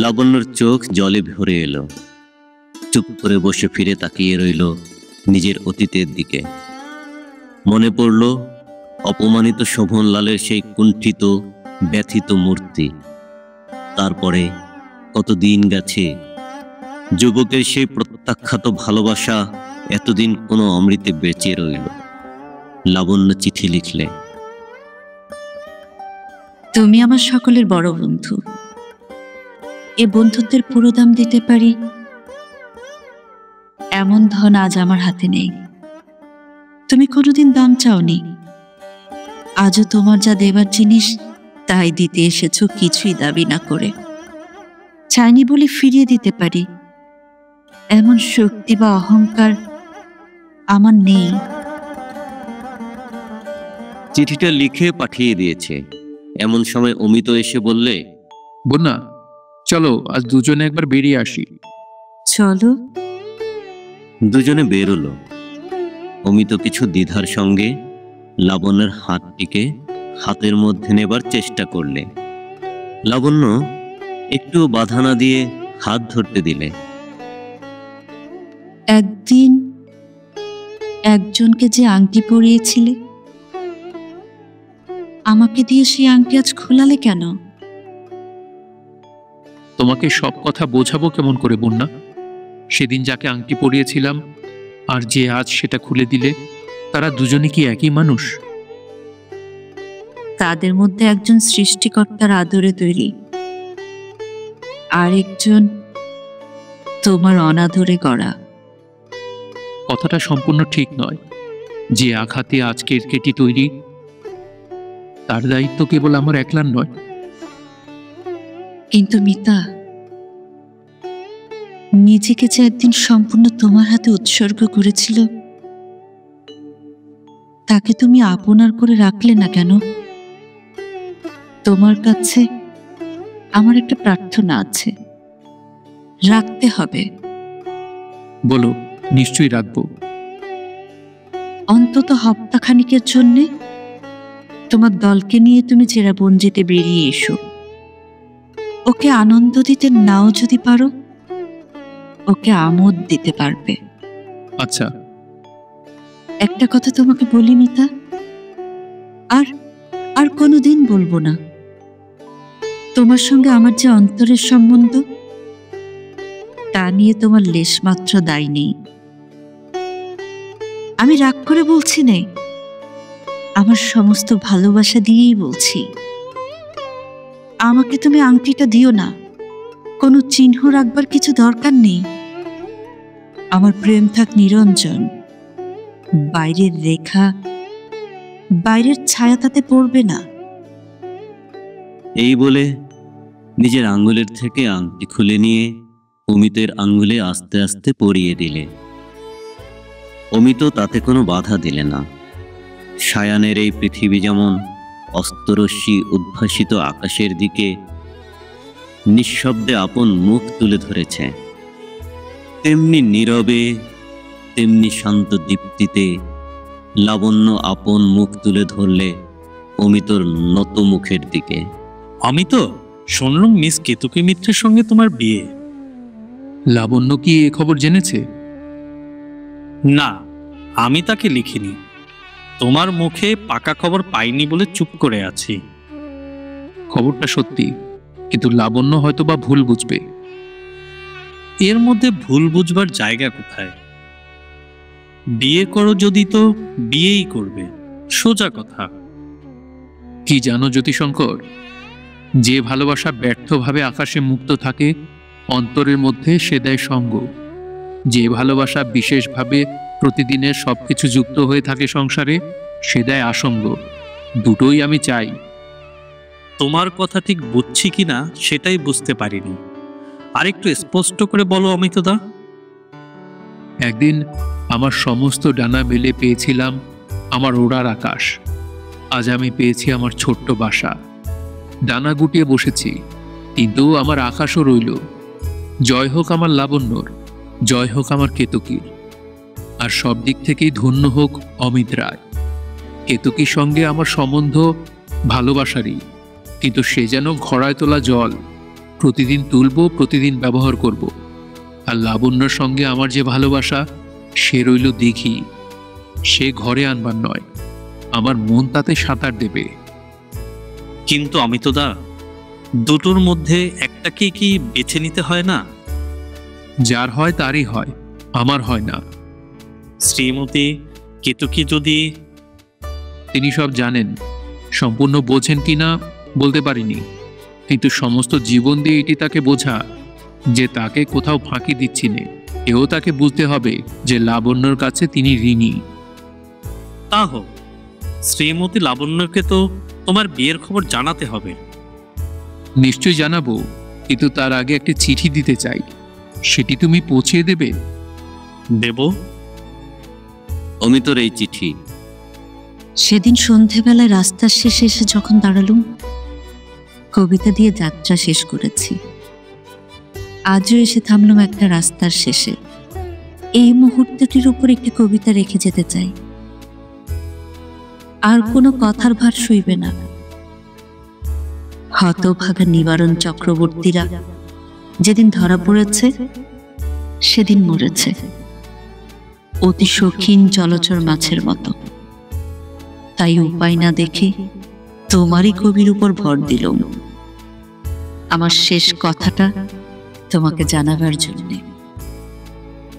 লাবণ্যর চোখ জলে ভরে এলো। চুপ করে বসে ফিরে তাকিয়ে রইল নিজের অতীতের দিকে। মনে পড়ল অপমানিত শোভনলালের সেই কুণ্ঠিত ব্যথিত মূর্তি। তারপরে কত দিন গেছে, যুবকের সেই প্রত্যাখ্যাত ভালোবাসা এতদিন কোনো অমৃতে বেঁচে রইল। লাবণ্য চিঠি লিখলে, তুমি আমার সকলের বড় বন্ধু। এ বন্ধুত্বের পুরো দাম দিতে পারি এমন ধন আজ আমার হাতে নেই। তুমি কোনোদিন দাম চাওনি, আজও তোমার যা দেবার জিনিস তাই দিতে এসেছো, কিছুই দাবি না করে। চাইনি বলে ফিরিয়ে দিতে পারি এমন শক্তি বা অহংকার আমার নেই। চিঠিটা লিখে পাঠিয়ে দিয়েছে। এমন সময় অমিত এসে বললে, বন্যা, চলো আজ দুজনে একবার বেরিয়ে আসি। চলো। দুজনে বেরোলো। অমিত কিছু দ্বিধার সঙ্গে লাবণ্যের হাতটিকে হাতের মধ্যে নেবার চেষ্টা করলে। লাবণ্য একটু বাধা না দিয়ে হাত ধরতে দিলে। একদিন একজনকে যে আংটি পরিয়েছিলে, আমাকে দিয়ে সেই আংটি আজ খোলালে কেন? তোমাকে সব কথা বোঝাবো কেমন করে বন্যা? সেদিন যাকে আংটি পরিয়েছিলাম আর যে আজ সেটা খুলে দিলে, তারা দুজনে কি একই মানুষ? তাদের মধ্যে একজন সৃষ্টিকর্তার আদরে তৈরি, আর একজন তোমার অনাদরে গড়া। কথাটা সম্পূর্ণ ঠিক নয়। যে আঘাতে আজকের কেটি তৈরি, তার দায়িত্ব কেবল আমার একলার নয়। কিন্তু মিতা, নিজেকে যে একদিন সম্পূর্ণ তোমার হাতে উৎসর্গ করেছিল, তাকে তুমি আপনার করে রাখলে না কেন? তোমার কাছে আমার একটা প্রার্থনা আছে, রাখতে হবে। বলো, নিশ্চয়ই রাখবো। অন্তত হপ্তাখানিকের জন্যে তোমার দলকে নিয়ে তুমি চেরাপুঞ্জিতে বেরিয়ে এসো। ওকে আনন্দ দিতে নাও যদি পারো, ওকে আমোদ দিতে পারবে। আচ্ছা। একটা কথা তোমাকে বলি মিতা, আর আর কোনোদিন বলবো না। তোমার সঙ্গে আমার যে অন্তরের সম্বন্ধ, তা নিয়ে তোমার লেশমাত্র দায় নেই। আমি রাগ করে বলছি না, আমার সমস্ত ভালোবাসা দিয়েই বলছি। আমাকে তুমি আংটিটা দিও না, কোনো চিহ্ন রাখবার কিছু দরকার নেই। আমার প্রেম থাক নিরঞ্জন, বাইরের রেখা, বাইরের ছায়া তাতে পড়বে না। এই বলে নিজের আঙ্গুলের থেকে আংটি খুলে নিয়ে অমিতের আঙ্গুলে আস্তে আস্তে পরিয়ে দিলে। অমিত তাতে কোনো বাধা দিলে না। সায়ানের এই পৃথিবী যেমন অস্তরশ্মি উদ্ভাসিত আকাশের দিকে নিঃশব্দে আপন মুখ তুলে ধরেছে, তেমনি নীরবে, তেমনি শান্ত দীপ্তিতে লাবণ্য আপন মুখ তুলে ধরলে অমিতর নত মুখের দিকে। অমিত, শুনলাম মিস কেতুকী মিত্রের সঙ্গে তোমার বিয়ে। লাবণ্য কি এ খবর জেনেছে? না, আমি তাকে লিখিনি। তোমার মুখে পাকা খবর পাইনি বলে চুপ করে আছি। খবরটা সত্যি, কিন্তু লাবণ্য হয়তো বা ভুল বুঝবে। এর মধ্যে ভুল বুঝবার জায়গা কোথায়? বিয়ে করো যদি তো বিয়েই করবে, সোজা কথা। কি জানো জ্যোতিশঙ্কর, যে ভালোবাসা ব্যর্থভাবে আকাশে মুক্ত থাকে অন্তরের মধ্যে সে দেয় সঙ্গ। যে ভালোবাসা বিশেষভাবে প্রতিদিনের সবকিছু যুক্ত হয়ে থাকে সংসারে সে দেয় আসঙ্গ। দুটোই আমি চাই। তোমার কথা ঠিক বুঝছি কিনা সেটাই বুঝতে পারিনি, আরেকটু স্পষ্ট করে বলো অমিতদা। একদিন আমার সমস্ত ডানা মেলে পেয়েছিলাম আমার ওড়ার আকাশ, আজ আমি পেয়েছি আমার ছোট্ট বাসা। ডানা গুটিয়ে বসেছি, কিন্তু আমার আকাশও রইল। জয় হোক আমার লাবণ্যর, জয় হোক আমার কেতকীর, আর সব দিক থেকেই ধন্য হোক অমিত রায়। কেতকীর সঙ্গে আমার সম্বন্ধ ভালোবাসারই, কিন্তু সে যেন ঘড়ায় তোলা জল, প্রতিদিন তুলব, প্রতিদিন ব্যবহার করব। আর লাবণ্যর সঙ্গে আমার যে ভালোবাসা সে রইল দিঘি, সে ঘরে আনবার নয়, আমার মন তাতে সাঁতার দেবে। কিন্তু অমিতদা, দুটোর মধ্যে একটাকে কি বেছে নিতে হয় না? যার হয় তারই হয়, আমার হয় না। শ্রীমতী কেতকী যদি... তিনি সব জানেন, সম্পূর্ণ বোঝেন কিনা বলতে পারিনি, কিন্তু সমস্ত জীবন দিয়ে এটি তাকে বোঝা যে তাকে কোথাও ফাঁকি দিচ্ছি নে। এও তাকে বুঝতে হবে যে লাবণ্যর কাছে তিনি ঋণী। তা হোক, শ্রীমতী লাবণ্যকে তো তোমার বিয়ের খবর জানাতে হবে। নিশ্চয় জানাবো, কিন্তু তার আগে একটি চিঠি দিতে চাই, সেটি তুমি পৌঁছিয়ে দেবে? দেব। অমিতর এই চিঠি। সেদিন সন্ধেবেলায় রাস্তার শেষে এসে যখন দাঁড়ালুম, কবিতা দিয়ে যাত্রা শেষ করেছি। আজও এসে থামলাম একটা রাস্তার শেষে। এই মুহূর্তটির উপর একটি কবিতা রেখে যেতে চাই। আর কোনো কথার ভার সইবে না। হতভাগা নিবারণ চক্রবর্তীরা যেদিন ধরা পড়েছে সেদিন মরেছে, অতি শৌখিন জলচর মাছের মতো। তাই উপায় না দেখে তোমারই কবির উপর ভর দিলাম আমার শেষ কথাটা তোমাকে জানাবার জন্যে।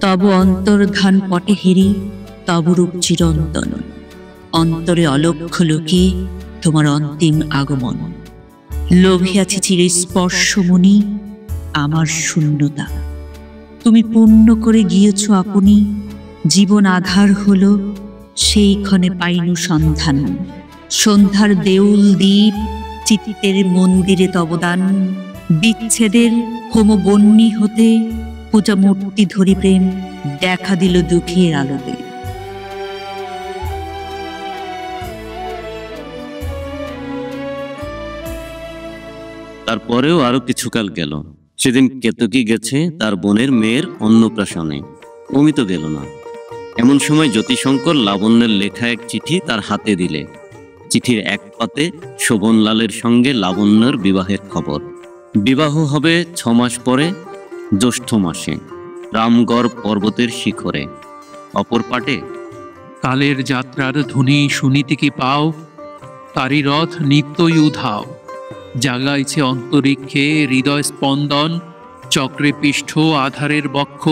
তব অন্তর্ধান পটে হেরি তব রূপ চিরন্তন, অন্তরে অলক্ষ্য লোকে তোমার অন্তিম আগমন। লোভিয়াছি চিরস্পর্শমণি আমার শূন্যতা, তুমি পূর্ণ করে গিয়েছ আপনি। জীবন আধার হলো সেই ক্ষণে পাইনু সন্ধান। সন্ধ্যার দেউল দ্বীপ চিত্তের মন্দিরে তবদান, বিচ্ছেদের হোমবন্যী হতে পূজা মূর্তি ধরি প্রেম দেখা দিল দুঃখের আলোতে। তারপরেও আরো কিছুকাল গেল। সেদিন কেতকী গেছে তার বোনের মেয়ের অন্নপ্রাশনে, অমিত গেল না। এমন সময় জ্যোতিশঙ্কর লাবণ্যের লেখা এক চিঠি তার হাতে দিলে। চিঠির এক পাতে শোভনলালের সঙ্গে লাবণ্যর বিবাহের খবর। বিবাহ হবে 6 মাস পরে, জ্যৈষ্ঠ মাসে, রামগড় পর্বতের শিখরে। অপর পাটে কালের যাত্রার ধ্বনি শুনিতে কি পাও, তারি রথ নিত্যই উধাও। জাগাইছে অন্তরিক্ষে হৃদয় স্পন্দন, চক্রে পৃষ্ঠ আধারের বক্ষ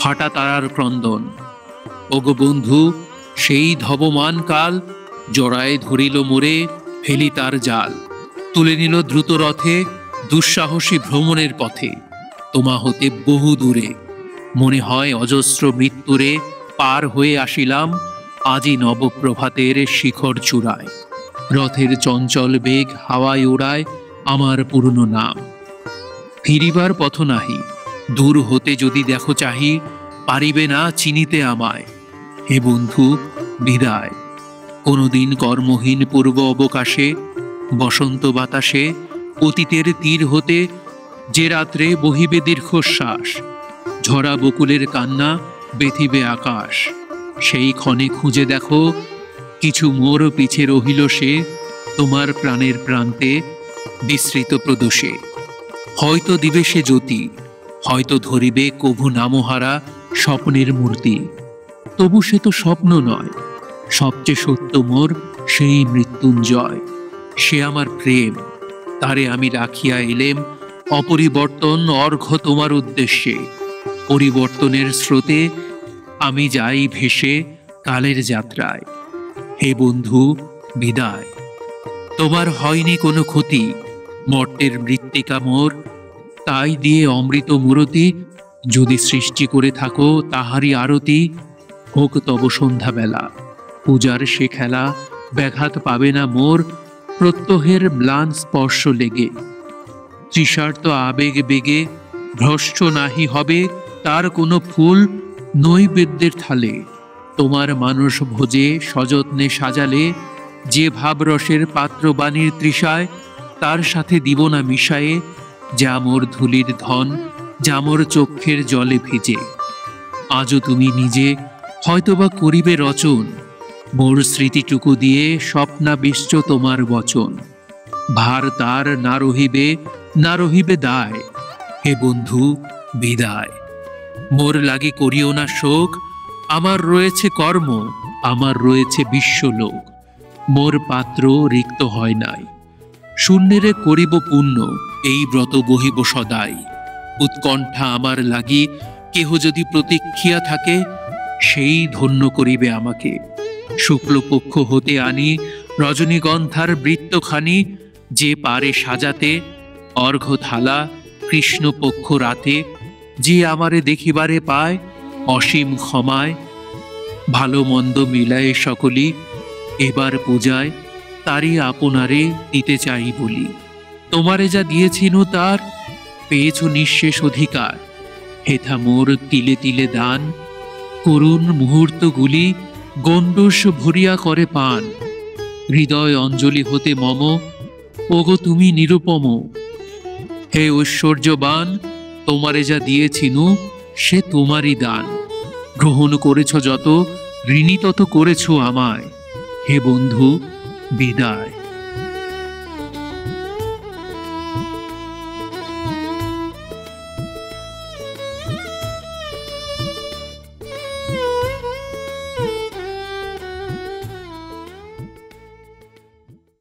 ফাটা তারার ক্রন্দন। ওগো বন্ধু, সেই ধবমান কাল জড়ায় ধরিল মোরে, ফেলি তার জাল। তুলে নিল দ্রুত রথে দুঃসাহসী ভ্রমণের পথে, তোমা হতে বহু দূরে। মনে হয় অজস্র মৃত্যুরে পার হয়ে আসিলাম, আজি নবপ্রভাতের শিখর চূড়ায়। রথের চঞ্চল বেগ হাওয়ায় ওড়ায় আমার পুরনো নাম। ফিরিবার পথ নাহি, দূর হতে যদি দেখো চাহি, পারিবে না চিনিতে আমায়। হে বন্ধু বিদায়। কোনদিন কর্মহীন পূর্ব অবকাশে, বসন্ত বাতাসে, অতীতের তীর হতে যে রাত্রে বহিবে দীর্ঘশ্বাস, ঝরা বকুলের কান্না বেথিবে আকাশ। সেই ক্ষণে খুঁজে দেখো কিছু মোর পিছে রহিল সে, তোমার প্রাণের প্রান্তে বিস্তৃত প্রদোষে। হয়তো দিবে সে জ্যোতি, হয়তো ধরিবে কভু নামহারা স্বপ্নের মূর্তি। তবু সে তো স্বপ্ন নয়, সবচেয়ে সত্য মোর সেই মৃত্যুঞ্জয়। সে আমার প্রেম, তারে আমি রাখিয়া এলেম অপরিবর্তন অর্ঘ্য তোমার উদ্দেশ্যে। পরিবর্তনের স্রোতে আমি যাই ভেসে কালের যাত্রায়। হে বন্ধু বিদায়। তোমার হয়নি কোনো ক্ষতি, মর্তের মৃত্তিকা মোর, তাই দিয়ে অমৃত মূরতি যদি সৃষ্টি করে থাকো তাহারই আরতি, হোক তব সন্ধ্যাবেলা পূজার সে খেলা, ব্যাঘাত পাবে না মোর প্রত্যহের ম্লান স্পর্শ লেগে। তৃষার্ত আবেগ বেগে ভ্রষ্ট নাহি হবে তার কোনো ফুল নৈবেদ্যের থালে। তোমার মানস ভোজে সযত্নে সাজালে, যে ভাবরসের পাত্রবাণীর তৃষায় তার সাথে দিব না মিশায়ে, যা মোর ধুলির ধন, যা মোর চক্ষের জলে ভিজে। আজও তুমি নিজে হয়তোবা করিবে রচন, মোর স্মৃতিটুকু দিয়ে স্বপ্নাবিষ্ট তোমার বচন। ভার তার না রহিবে, না রহিবে দায়, হে বন্ধু বিদায়। মোর লাগি করিও না শোক, আমার রয়েছে কর্ম, আমার রয়েছে বিশ্বলোক। মোর পাত্র রিক্ত হয় নাই, শূন্যেরে করিব পূর্ণ, এই ব্রত বহিব সদাই। উৎকণ্ঠা আমার লাগি কেহ যদি প্রতীক্ষিয়া থাকে, সেই ধন্য করিবে আমাকে। শুক্লপক্ষ হতে আনি রজনীগন্ধার বৃত্তখানি, যে পারে সাজাতে অর্ঘ্য থালা কৃষ্ণপক্ষ রাতে। যে আমারে দেখিবারে পায় অসীম ক্ষমায়, ভালো মন্দ মিলায়ে সকলি এবার পূজায় তারই আপনারে দিতে চাই বলি। তোমারে যা দিয়েছিনু তার পেয়েছ নিঃশেষ অধিকার, হেথা মোর তিলে তিলে দান। করুণ মুহূর্তগুলি গণ্ডূষ ভরিয়া করে পান, হৃদয় অঞ্জলি হতে মম, ওগো তুমি নিরুপম। হে ঐশ্বর্যবান, তোমারে যা দিয়েছিনু সে তোমারই দান। গ্রহণ করেছ যত, ঋণী তত করেছ আমায়। হে বন্ধু বিদায়।